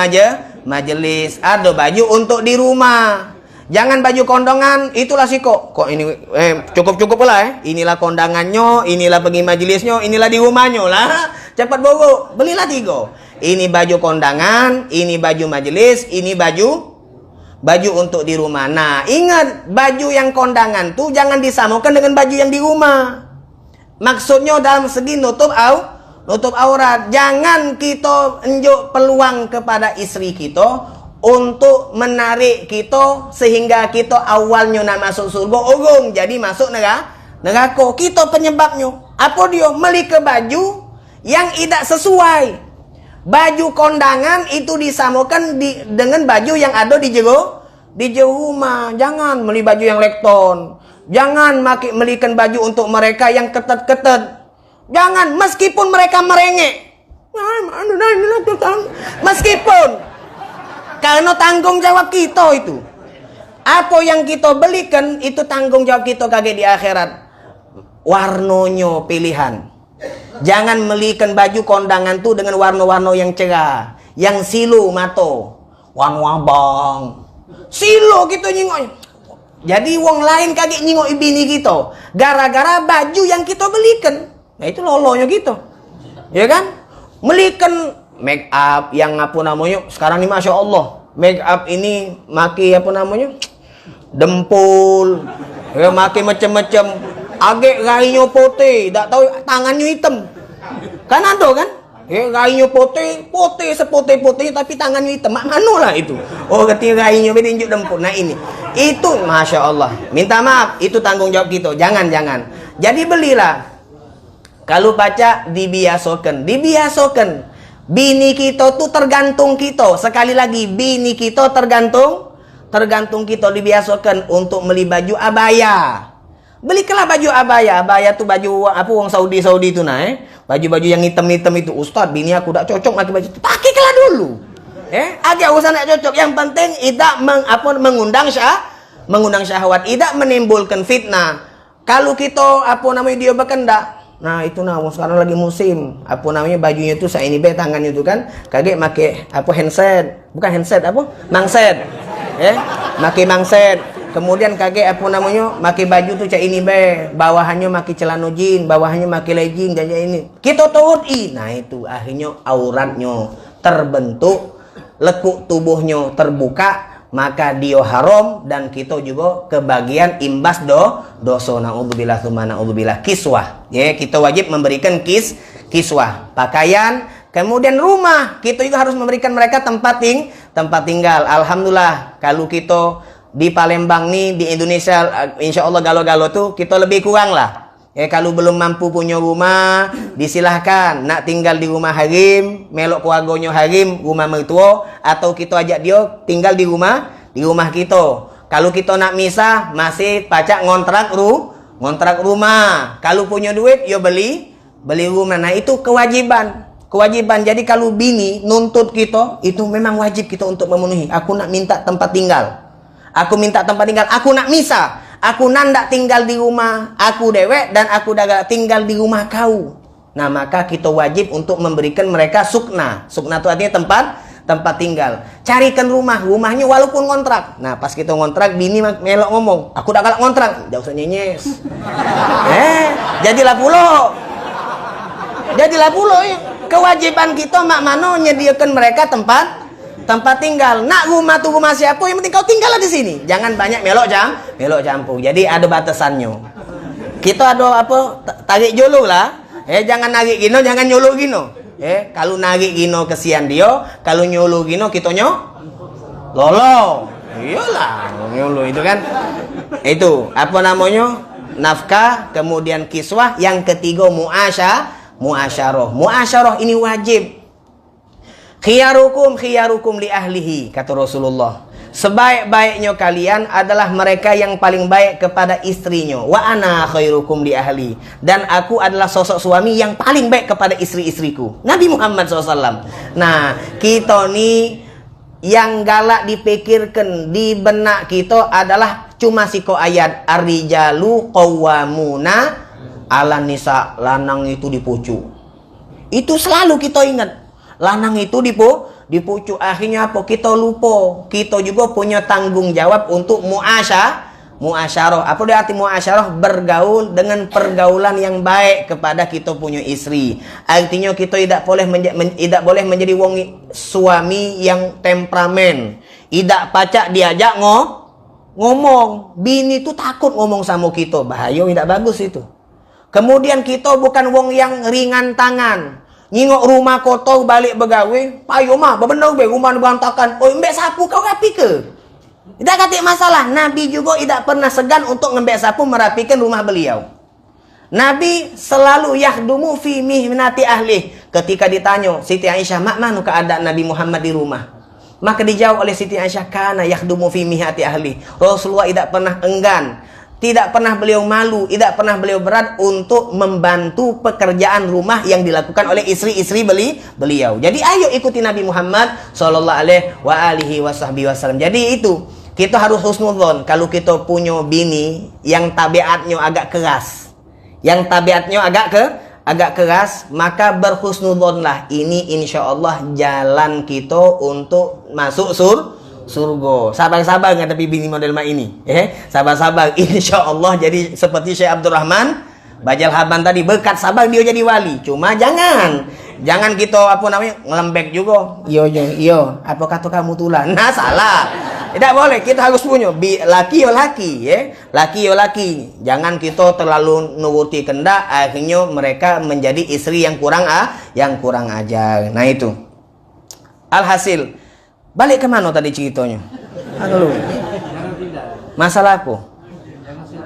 majelis, ada baju untuk di rumah. Jangan baju kondangan, itulah kok ini cukup lah Inilah kondangannya, inilah pergi majelisnya, inilah di rumahnya lah. Cepat bogo, belilah 3. Ini baju kondangan, ini baju majelis, ini baju untuk di rumah. Nah, ingat, baju yang kondangan tuh jangan disamakan dengan baju yang di rumah. Maksudnya dalam segi nutup aurat. Jangan kita unjuk peluang kepada istri kita untuk menarik kita sehingga kita awalnya nak masuk surga urung jadi masuk neraka. Kita penyebabnya. Apa dia? Beli ke baju yang tidak sesuai. Baju kondangan itu disamakan dengan baju yang ada di jero rumah. Jangan beli baju yang lekton. Jangan melikan baju untuk mereka yang ketat-ketat. Jangan, meskipun mereka merengek. Meskipun. Karena tanggung jawab kita itu. Apa yang kita belikan itu tanggung jawab kita kagak di akhirat. Warnonya pilihan. Jangan belikan baju kondangan tuh dengan warna-warna yang cerah, yang silu mato. Warna abang. Silo kita nyingok. Jadi wong lain kaget nyingok bini kita gara-gara baju yang kita belikan. Nah itu lolonya gitu. Ya kan? Belikan make up yang apa namanya? Sekarang ini Masya Allah. Make up ini maki apa namanya? Dempul. Ya maki macam-macam. Agak rainya putih, tak tahu tangannya hitam. Kan ada kan? Ya, rainya putih seputih-putih tapi tangannya hitam. Mak mano lah itu. Oh, ketika rainya berinjuk dempul. Nah ini. Itu Masya Allah. Minta maaf, itu tanggung jawab kita. Jangan. Jadi belilah. Kalau baca dibiasakan. Bini kita tuh tergantung kita. Sekali lagi, bini kita tergantung kita, dibiasakan untuk beli baju abaya. Belikanlah baju abaya. Abaya tuh baju apa wong Saudi itu nah, baju-baju yang hitam-hitam itu. Ustaz, bini aku tak cocok pakai baju itu. Pakailah dulu. Agak usah nak cocok. Yang penting tidak mengundang syahwat, tidak menimbulkan fitnah. Kalau kita apa namanya dia berkendak. Nah, itu nah sekarang lagi musim. Apa namanya bajunya itu saya ini tangannya itu kan kaget make apa handset. Bukan handset apa? Mangset. Make mangset. Kemudian kaget apa namanya pakai baju tuh cak ini bawahannya pakai celana jeans, bawahannya pakai legging dan ini. Kita turut nah itu akhirnya auratnya terbentuk, lekuk tubuhnya terbuka, maka dia haram dan kita juga kebagian imbas dosa. Naudzubillah tsumma naudzubillah. Kiswah. Ya, kita wajib memberikan kiswah, pakaian, kemudian rumah. Kita juga harus memberikan mereka tempat tinggal. Alhamdulillah kalau kita di Palembang nih, di Indonesia, insya Allah galo-galo tuh kita lebih kurang lah. Kalau belum mampu punya rumah, disilahkan nak tinggal di rumah harim, melok keluarganya harim, rumah mertua, atau kita ajak dia tinggal di rumah kita. Kalau kita nak misah, masih pacak ngontrak rumah. Kalau punya duit, yo beli rumah. Nah itu kewajiban. Jadi kalau bini nuntut kita, itu memang wajib kita untuk memenuhi. Aku nak minta tempat tinggal. Aku nak misa. Aku nandak tinggal di rumah aku dewek dan aku daga tinggal di rumah kau. Nah, maka kita wajib untuk memberikan mereka sukna. Sukna itu artinya tempat tinggal. Carikan rumahnya walaupun ngontrak. Nah, pas kita ngontrak, bini melok ngomong, aku dah galak ngontrak. Dah usah nyenyes. Jadilah pulo. Kewajiban kita mak mano nyediakan mereka tempat tinggal. Nak rumah siapa, yang penting kau tinggallah di sini. Jangan banyak melok campur. Jadi ada batasannya. Kita ada apa? Tarik jolo lah. Jangan narik gino, jangan nyolo gino. Kalau narik gino kesian dia, kalau nyolo gino kita lolo. Iyalah, nyolo itu kan. Itu apa namanya? Nafkah, kemudian kiswah, yang ketiga muasyarah. Muasyarah ini wajib. Khiyarukum li ahlihi, kata Rasulullah. Sebaik-baiknya kalian adalah mereka yang paling baik kepada istrinya. Wa ana khairukum li ahli. Dan aku adalah sosok suami yang paling baik kepada istri-istriku. Nabi Muhammad SAW. Nah, kita nih yang galak dipikirkan di benak kita adalah cuma siko ayat ar-rijalu qawwamuna 'alan nisa. Lanang itu dipucuk. Itu selalu kita ingat. Lanang itu dipucuk. Akhirnya apa? Kita lupa. Kita juga punya tanggung jawab untuk muasyarah. Apa dia arti muasyarah? Bergaul dengan pergaulan yang baik kepada kita punya istri. Artinya kita tidak boleh menjadi wong suami yang temperamen. Tidak pacak diajak ngomong. Bini itu takut ngomong sama kita. Bahaya, tidak bagus itu. Kemudian kita bukan wong yang ringan tangan. Nyingok rumah kotor balik begawe, payo mah bebenar be rumah berantakan. Oh, mbek sapu kau rapi ke? Tidak katik masalah. Nabi juga tidak pernah segan untuk ngembek sapu merapikan rumah beliau. Nabi selalu yakhdumu fi mihnati ahli. Ketika ditanya Siti Aisyah, "Mak mana keadaan Nabi Muhammad di rumah?" Maka dijawab oleh Siti Aisyah, "Kana yakhdumu fi mihnati ahli." Rasulullah tidak pernah enggan, tidak pernah beliau malu, tidak pernah beliau berat untuk membantu pekerjaan rumah yang dilakukan oleh istri-istri beliau. Jadi ayo ikuti Nabi Muhammad sallallahu alaihi wasallam. Jadi itu, kita harus husnudzon kalau kita punya bini yang tabiatnya agak keras. Yang tabiatnya agak keras, maka berhusnudzonlah. Ini insya Allah jalan kita untuk masuk surga. Sabar-sabar ngadepi bini model mak ini. Sabar-sabar. Insya Allah jadi seperti Syekh Abdurrahman Bajal Haban tadi, berkat sabar dia jadi wali. Cuma jangan kita ngelembek juga. Iyo, apa kata kamu tulan? Nah, salah. Tidak boleh, kita harus punya laki yo laki, laki yo laki. Jangan kita terlalu nuruti kendak, akhirnya mereka menjadi istri yang kurang ajar. Nah itu. Alhasil, balik ke mana tadi ceritanya? Masalah apa?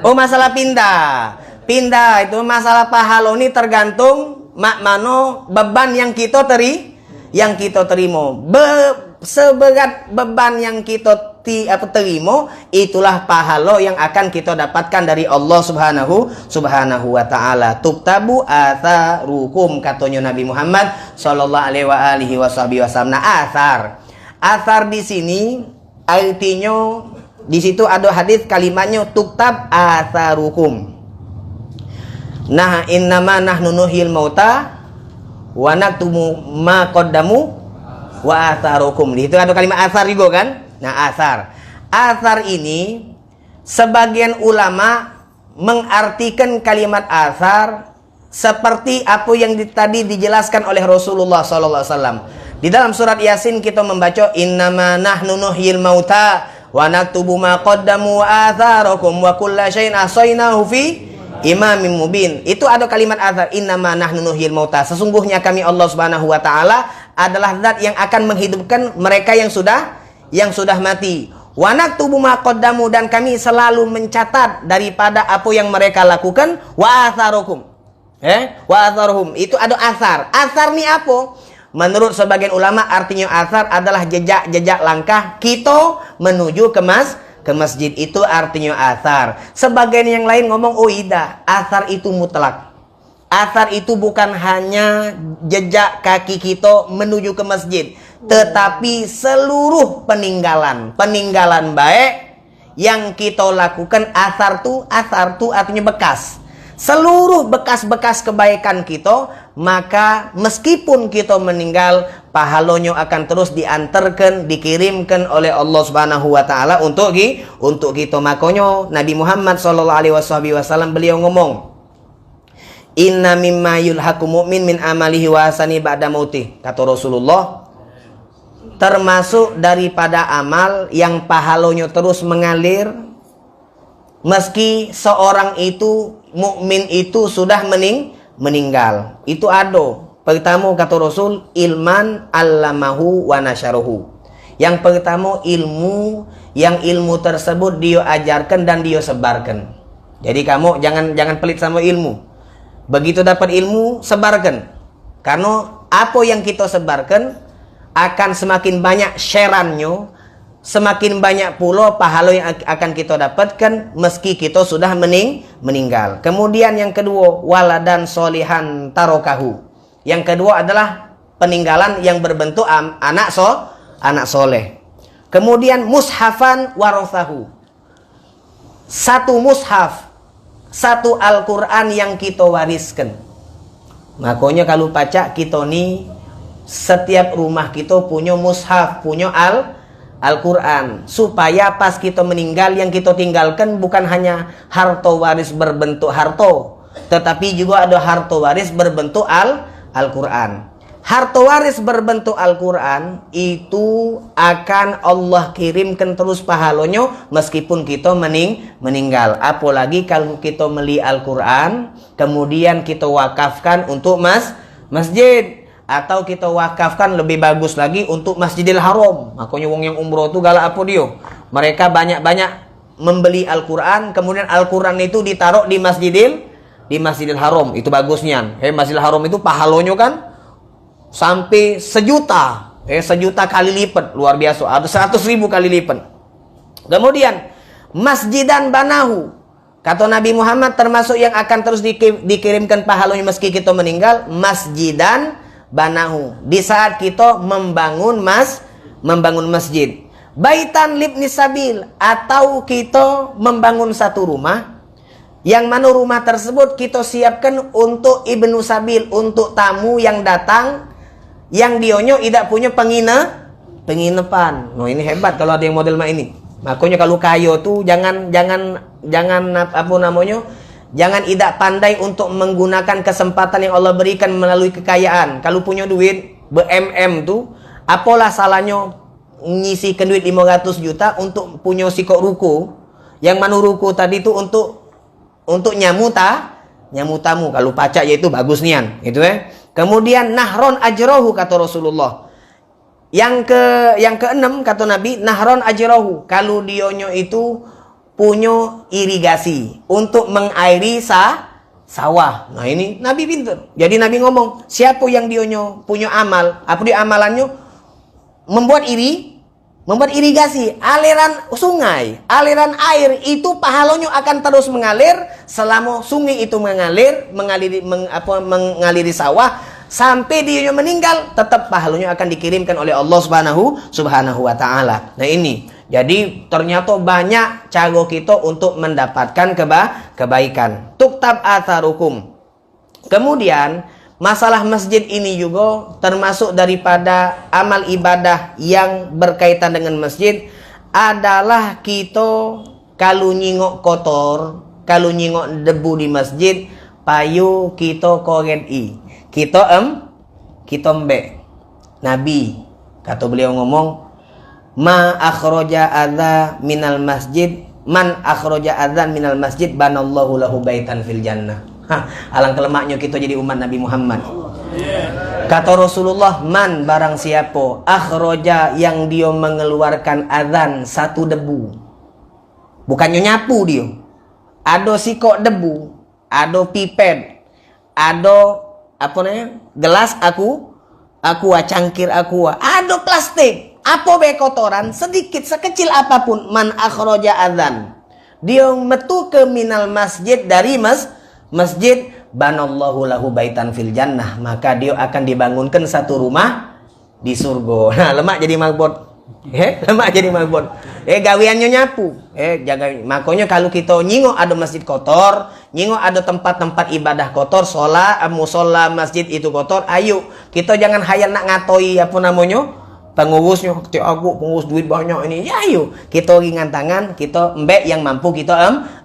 Oh, masalah pindah. Pindah itu masalah pahala ini tergantung mano beban yang kita terima. Seberat beban yang kita terima, itulah pahala yang akan kita dapatkan dari Allah Subhanahu wa taala. Tuktabu atharukum, katanya Nabi Muhammad sallallahu alaihi wasallam. Nah, athar di sini artinya, di situ ada hadis kalimatnya tuktab atharukum. Nah, innama nahnu nuhyil mauta wa naktumu ma qaddamu wa atharukum. Itu ada kalimat athar juga kan? Nah, athar ini sebagian ulama mengartikan kalimat athar seperti apa yang tadi dijelaskan oleh Rasulullah sallallahu alaihi wasallam. Di dalam surat Yasin kita membaca innama nahnu nuhyil mauta wa naktubu ma qaddamu wa atharakum wa kulla syai'in ahsaynahu fi imamin mubin. Itu ada kalimat athar, innama nahnu nuhyil mauta. Sesungguhnya kami Allah Subhanahu wa taala adalah zat yang akan menghidupkan mereka yang sudah mati. Wa naktubu ma qaddamu, dan kami selalu mencatat daripada apa yang mereka lakukan. Wa atharukum. Wa atharuhum. Itu ada athar. Athar ni apa? Menurut sebagian ulama artinya athar adalah jejak langkah kita menuju ke masjid. Itu artinya athar. Sebagian yang lain ngomong athar itu mutlak. Athar itu bukan hanya jejak kaki kita menuju ke masjid, tetapi seluruh peninggalan baik yang kita lakukan. Athar tu artinya bekas. Seluruh bekas-bekas kebaikan kita, maka meskipun kita meninggal, pahalanya akan terus diantarkan, dikirimkan oleh Allah Subhanahu wa taala untuk kita. Makanya Nabi Muhammad sallallahu alaihi wasallam beliau ngomong, inna mimma yulhaqu mu'min min amalihi wa hasani ba'da mautih. Kata Rasulullah, termasuk daripada amal yang pahalanya terus mengalir meski seorang itu mukmin itu sudah meninggal. Itu ada. Pertama kata Rasul, ilman allamahu wa nasyarahu. Yang pertama ilmu tersebut dia ajarkan dan dia sebarkan. Jadi kamu jangan pelit sama ilmu. Begitu dapat ilmu, sebarkan. Karena apa yang kita sebarkan akan semakin banyak shareannya, semakin banyak pula pahala yang akan kita dapatkan meski kita sudah meninggal. Kemudian yang kedua, waladan solihan tarokahu. Yang kedua adalah peninggalan yang berbentuk anak soleh. Kemudian mushafan warathahu. Satu mushaf, satu Al-Quran yang kita wariskan. Makanya kalau baca kita ni, setiap rumah kita punya mushaf, punya Al-Quran, supaya pas kita meninggal yang kita tinggalkan bukan hanya harta waris berbentuk harta, tetapi juga ada harta waris berbentuk Al-Quran. Harta waris berbentuk Al-Quran itu akan Allah kirimkan terus pahalanya meskipun kita meninggal. Apalagi kalau kita beli Al-Quran kemudian kita wakafkan untuk masjid, atau kita wakafkan lebih bagus lagi untuk Masjidil Haram. Makanya wong yang umroh itu galak apa dia? Mereka banyak-banyak membeli Al-Quran, kemudian Al-Quran itu ditaruh di Masjidil Haram. Itu bagusnya. Masjidil Haram itu pahalanya kan sampai 1 juta. 1 juta kali lipat, luar biasa. Ada 100.000 kali lipat. Kemudian masjidan banahu. Kata Nabi Muhammad termasuk yang akan terus dikirimkan pahalanya meski kita meninggal, masjidan banahu. Di saat kita membangun masjid. Baitan libni sabil, atau kita membangun satu rumah Yang mana rumah tersebut kita siapkan untuk ibnu sabil, untuk tamu yang datang, yang dionyo tidak punya penginapan. Oh, ini hebat kalau ada yang model mak ini. Makanya kalau kayo tuh jangan apa namanya? Jangan tidak pandai untuk menggunakan kesempatan yang Allah berikan melalui kekayaan. Kalau punya duit BMM tuh, apalah salahnya nyisikan duit 500 juta untuk punya sikok ruko. Yang mana ruko tadi tuh untuk nyamu tamu. Kalau pacak yaitu bagus nian, itu Kemudian nahron ajrohu kata Rasulullah. Yang keenam kata Nabi, nahron ajrohu, kalau dionyo itu punya irigasi untuk mengairi sawah. Nah ini Nabi pintar. Jadi Nabi ngomong, siapa yang dionyo punya amal, apa dia amalannya? Membuat irigasi, aliran sungai, aliran air itu pahalanya akan terus mengalir selama sungai itu mengaliri sawah sampai dia meninggal, tetap pahalanya akan dikirimkan oleh Allah Subhanahu wa taala. Nah ini, jadi ternyata banyak cara kita untuk mendapatkan kebaikan. Tuktab atharukum. Kemudian masalah masjid ini juga termasuk daripada amal ibadah yang berkaitan dengan masjid adalah kita kalau nyingok kotor, kalau nyingok debu di masjid, payu kita koreti. Kita embek. Nabi kata beliau ngomong, ma akhraja adza minal masjid, man akhraja adzan minal masjid banallahu lahu baitan fil jannah. Alangkah lemaknya kita jadi umat Nabi Muhammad. Kata Rasulullah, man barang siapa akhraja yang dia mengeluarkan adzan satu debu, bukannya nyapu dia, ada sikok debu, ada pipet, ada apa namanya gelas cangkir ada plastik, apa be kotoran sedikit sekecil apapun, man akhraja adzan, dia metu ke minal masjid, dari masjid, banallahu lahu baitan fil jannah, maka dia akan dibangunkan satu rumah di surga. Nah, lemak jadi magbot. Lemak jadi magbot. Gawiannya nyapu. Jaga. Makanya kalau kita nyingok ada masjid kotor, nyingok ada tempat-tempat ibadah kotor, musola masjid itu kotor, ayo kita jangan hayal nak ngatoi apa namanya pengurusnya, aku pengurus duit banyak ini, ya ayo kita ringan tangan, kita embek yang mampu, kita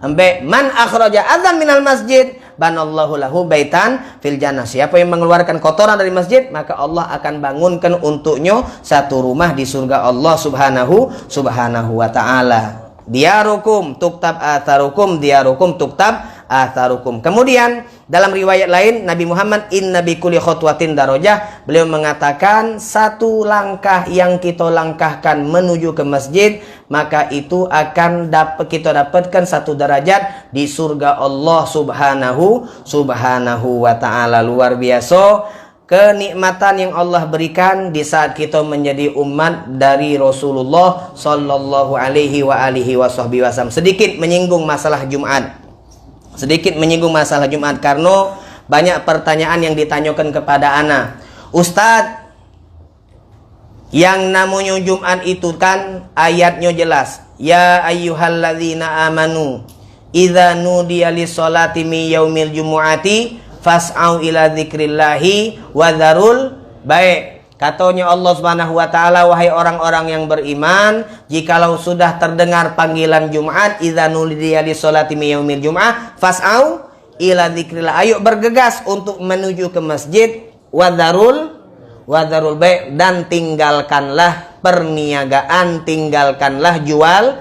embek. Man akhraja adzan minal masjid banallahu lahu baitan fil jannah, siapa yang mengeluarkan kotoran dari masjid, maka Allah akan bangunkan untuknya satu rumah di surga Allah subhanahu wa ta'ala. Diarukum tuktab atharukum, diarukum tuktab atharukum. Kemudian dalam riwayat lain Nabi Muhammad, inna bi kulli khutwatin darajah, beliau mengatakan satu langkah yang kita langkahkan menuju ke masjid, maka itu akan kita dapatkan satu derajat di surga Allah subhanahu wa ta'ala. Luar biasa kenikmatan yang Allah berikan di saat kita menjadi umat dari Rasulullah sallallahu alaihi wasallam. Sedikit menyinggung masalah Jumat. Karena banyak pertanyaan yang ditanyakan kepada ana. Ustadz, yang namanya Jumat itu kan ayatnya jelas. Ya ayyuhalladzina amanu idza nudiya lis-sholati min yaumil jumu'ati fas'au ila dzikrillahi wa dzarul bai'. Katanya Allah Subhanahu wa taala, wahai orang-orang yang beriman, jikalau sudah terdengar panggilan Jumat, idza nudiya lis-sholati min yaumil jumu'ah fas'au ila dzikrillah, ayo bergegas untuk menuju ke masjid, wa dzarul bai', dan tinggalkanlah perniagaan, tinggalkanlah jual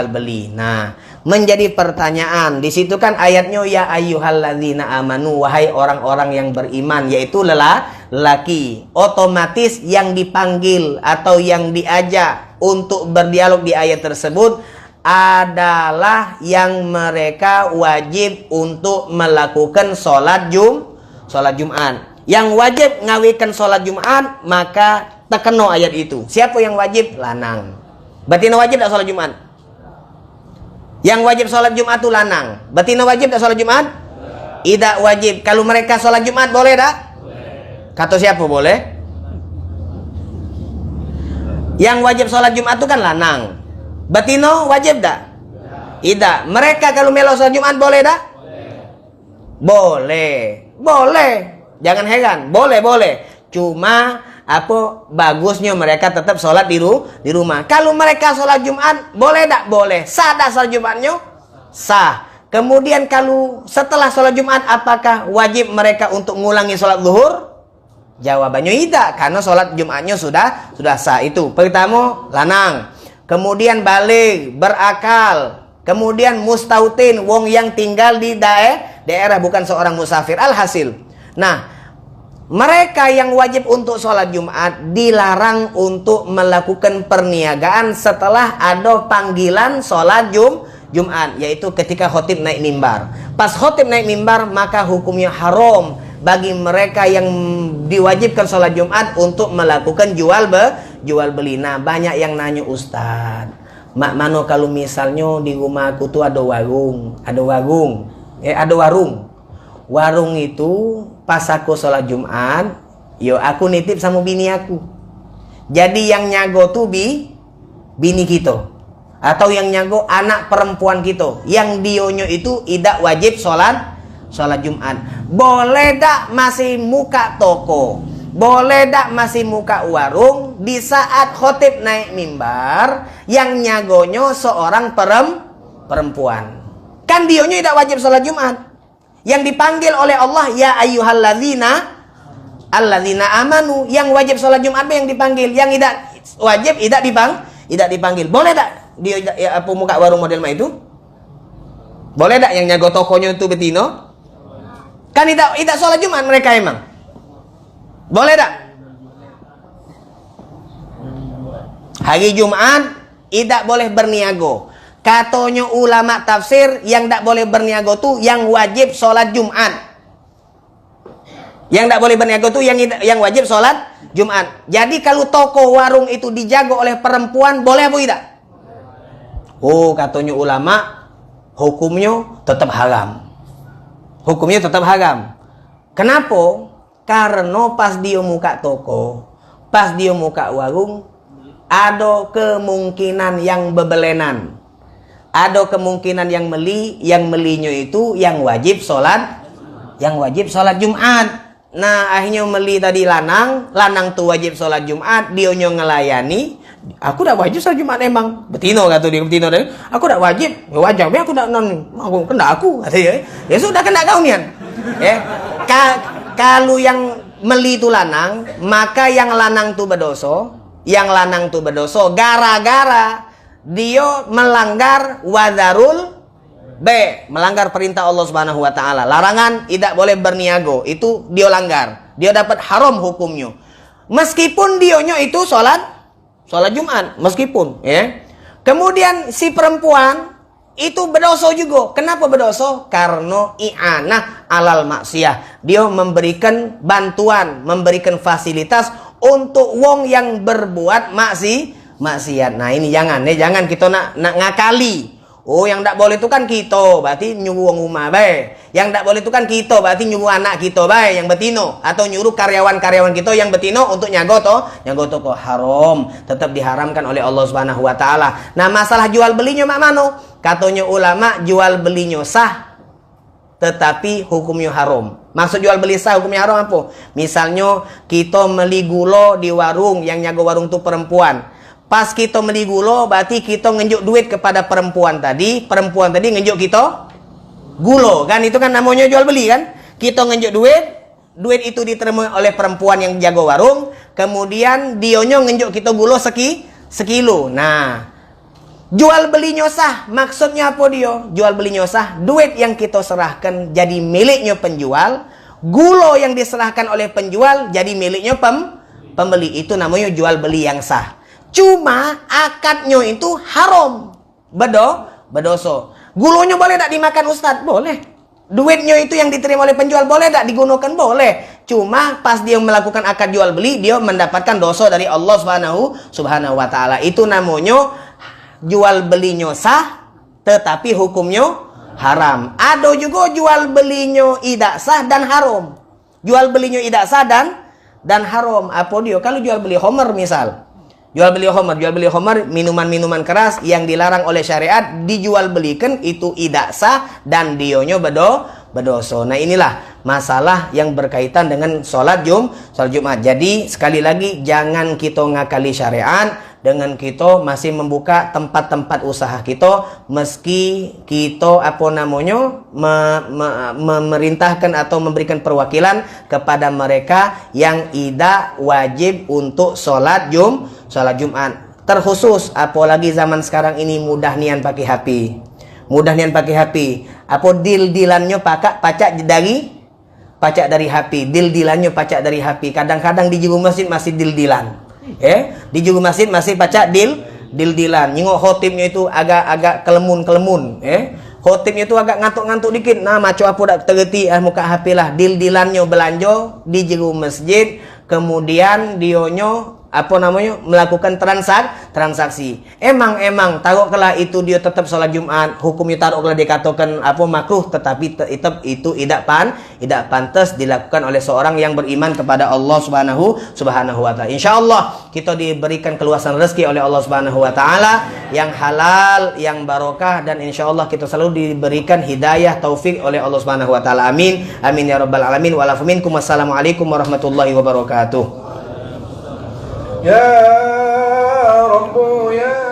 beli. Nah, menjadi pertanyaan di situ kan ayatnya ya ayyuhalladzina amanu, wahai orang-orang yang beriman, yaitu lelaki. Otomatis yang dipanggil atau yang diajak untuk berdialog di ayat tersebut adalah yang mereka wajib untuk melakukan sholat Jumat. Yang wajib ngawikan sholat Jumat, maka tekeno ayat itu. Siapa yang wajib? Lanang. Betina wajib tak sholat Jumat? Yang wajib sholat Jumat itu lanang. Betina wajib tak sholat Jumat? Tidak wajib. Kalau mereka sholat Jumat boleh tak? Kata siapa boleh? Yang wajib sholat Jumat itu kan lanang. Betina wajib tak? Tidak. Mereka kalau melo sholat Jumat boleh tak? Boleh. Boleh. Jangan heran. Boleh, boleh. Cuma apa bagusnya mereka tetap sholat di rumah. Kalau mereka sholat Jumat, boleh tak? Boleh. Sah tak sholat Jumatnya? Sah. Kemudian kalau setelah sholat Jumat, apakah wajib mereka untuk ngulangi sholat zuhur? Jawabannya tidak, karena sholat Jumatnya sudah sah. Itu pertama lanang, kemudian balik, berakal, kemudian mustautin, wong yang tinggal di daerah bukan seorang musafir. Alhasil, nah mereka yang wajib untuk sholat Jumat dilarang untuk melakukan perniagaan setelah ada panggilan sholat Jumat, yaitu ketika khotib naik mimbar. Pas khotib naik mimbar, maka hukumnya haram bagi mereka yang diwajibkan sholat Jumat untuk melakukan jual beli. Nah, banyak yang nanya, Ustaz, mak mano kalau misalnya di rumah aku tuh ada warung. Warung itu pas aku sholat Jumat, yo aku nitip sama bini aku. Jadi yang nyago tuh bini kita, atau yang nyago anak perempuan kita. Yang dionyo itu tidak wajib sholat Jumat. Boleh tak masih muka toko, boleh tak masih muka warung di saat khotib naik mimbar yang nyagonyo seorang perempuan. Kan dionyo tidak wajib sholat Jumat. Yang dipanggil oleh Allah, ya ayyuhalladzina amanu. Yang wajib sholat Jumat yang dipanggil, yang tidak wajib tidak dipanggil. Boleh tak dia apa muka warung model itu? Boleh tak yang nyago tokonya itu betino? Kan tidak sholat Jumat mereka emang. Boleh tak? Hari Jumat tidak boleh berniago. Katanya ulama tafsir, yang tidak boleh berniago tuh yang wajib sholat Jumat. Yang tidak boleh berniago tuh yang wajib sholat Jumat. Jadi kalau toko warung itu dijaga oleh perempuan, boleh apa tidak? Oh, katanya ulama, hukumnya tetap haram. Hukumnya tetap haram. Kenapa? Karena pas dia muka toko, pas dia muka warung, ada kemungkinan yang bebelenan. Ada kemungkinan yang melinya itu yang wajib sholat Jumat. Nah, akhirnya meli tadi lanang tuh wajib sholat Jumat, dia ngelayani. Aku dah wajib sholat Jumat emang. Betino kata dia, betino tadi. Aku dah wajib, wajibnya aku dah aku kena aku kata dia. Ya sudah kena kau nian. Ya. Kalau yang meli itu lanang, maka yang lanang tuh berdosa, gara-gara dia melanggar wadarul melanggar perintah Allah Subhanahu wa taala. Larangan tidak boleh berniago, itu dia langgar. Dia dapat haram hukumnya. Meskipun dionyo itu sholat Jumat, meskipun ya. Kemudian si perempuan itu berdosa juga. Kenapa berdosa? Karena i'anah alal maksiyah. Dia memberikan bantuan, memberikan fasilitas untuk wong yang berbuat maksiat. Nah, ini jangan kita nak ngakali. Oh, yang tak boleh itu kan kita, berarti nyuruh wong rumah bae. Yang tak boleh itu kan kita, berarti nyuruh anak kita bae yang betino, atau nyuruh karyawan-karyawan kita yang betino untuk nyago toko. Haram, tetap diharamkan oleh Allah Subhanahu wa taala. Nah, masalah jual belinya mak mano? Katanya ulama jual belinya sah, tetapi hukumnya haram. Maksud jual beli sah, hukumnya haram apa? Misalnya kita beli gula di warung, yang nyago warung itu perempuan. Pas kita beli gula, berarti kita ngenjuk duit kepada perempuan tadi ngenjuk kita gula, kan? Itu kan namanya jual beli, kan? Kita ngenjuk duit itu diterima oleh perempuan yang jaga warung, kemudian dionyo ngenjuk kita gula sekilo. Nah, jual belinya sah. Maksudnya apa dia? Jual belinya sah, duit yang kita serahkan jadi miliknya penjual, gula yang diserahkan oleh penjual jadi miliknya pembeli. Itu namanya jual beli yang sah. Cuma akadnya itu haram, berdosa. Gulanya boleh tak dimakan Ustaz? Boleh. Duitnya itu yang diterima oleh penjual boleh tak digunakan? Boleh. Cuma pas dia melakukan akad jual beli, dia mendapatkan dosa dari Allah Subhanahu wa taala. Itu namanya jual belinya sah, tetapi hukumnya haram. Ada juga jual belinya tidak sah dan haram. Jual belinya tidak sah dan haram. Apa dia? Kalau jual beli homer misal. Jual beli homer, minuman-minuman keras yang dilarang oleh syariat dijual belikan, itu tidak sah dan dionyo berdosa. Nah, inilah masalah yang berkaitan dengan sholat Jumat. Jadi sekali lagi jangan kita ngakali syariat dengan kita masih membuka tempat-tempat usaha kita, meski kita memerintahkan atau memberikan perwakilan kepada mereka yang tidak wajib untuk sholat Jumat. Terkhusus apalagi zaman sekarang ini mudah nian pakai HP. Apa dil-dilannya pacak dari HP. Dil-dilannya pacak dari HP. Kadang-kadang di juga masjid masih dil-dilan. Di juga masjid masih pacak dil-dilan. Nyengok khotibnya itu agak kelemun. Khotibnya itu agak ngantuk-ngantuk dikit. Nah, maco apa dak tergeti muka HP lah. Dil-dilannya belanja di juga masjid. Kemudian dionyo melakukan transaksi. Emang taruh kala itu dia tetap sholat Jumat, hukumnya taruh kala dikatakan makruh, tetapi itu tidak pantas dilakukan oleh seorang yang beriman kepada Allah Subhanahu wa taala. Insyaallah kita diberikan keluasan rezeki oleh Allah Subhanahu wa taala yang halal, yang barokah, dan insyaallah kita selalu diberikan hidayah taufik oleh Allah Subhanahu wa taala. Amin ya rabbal alamin. Wassalamualaikum warahmatullahi wabarakatuh. Ya Rabbu ya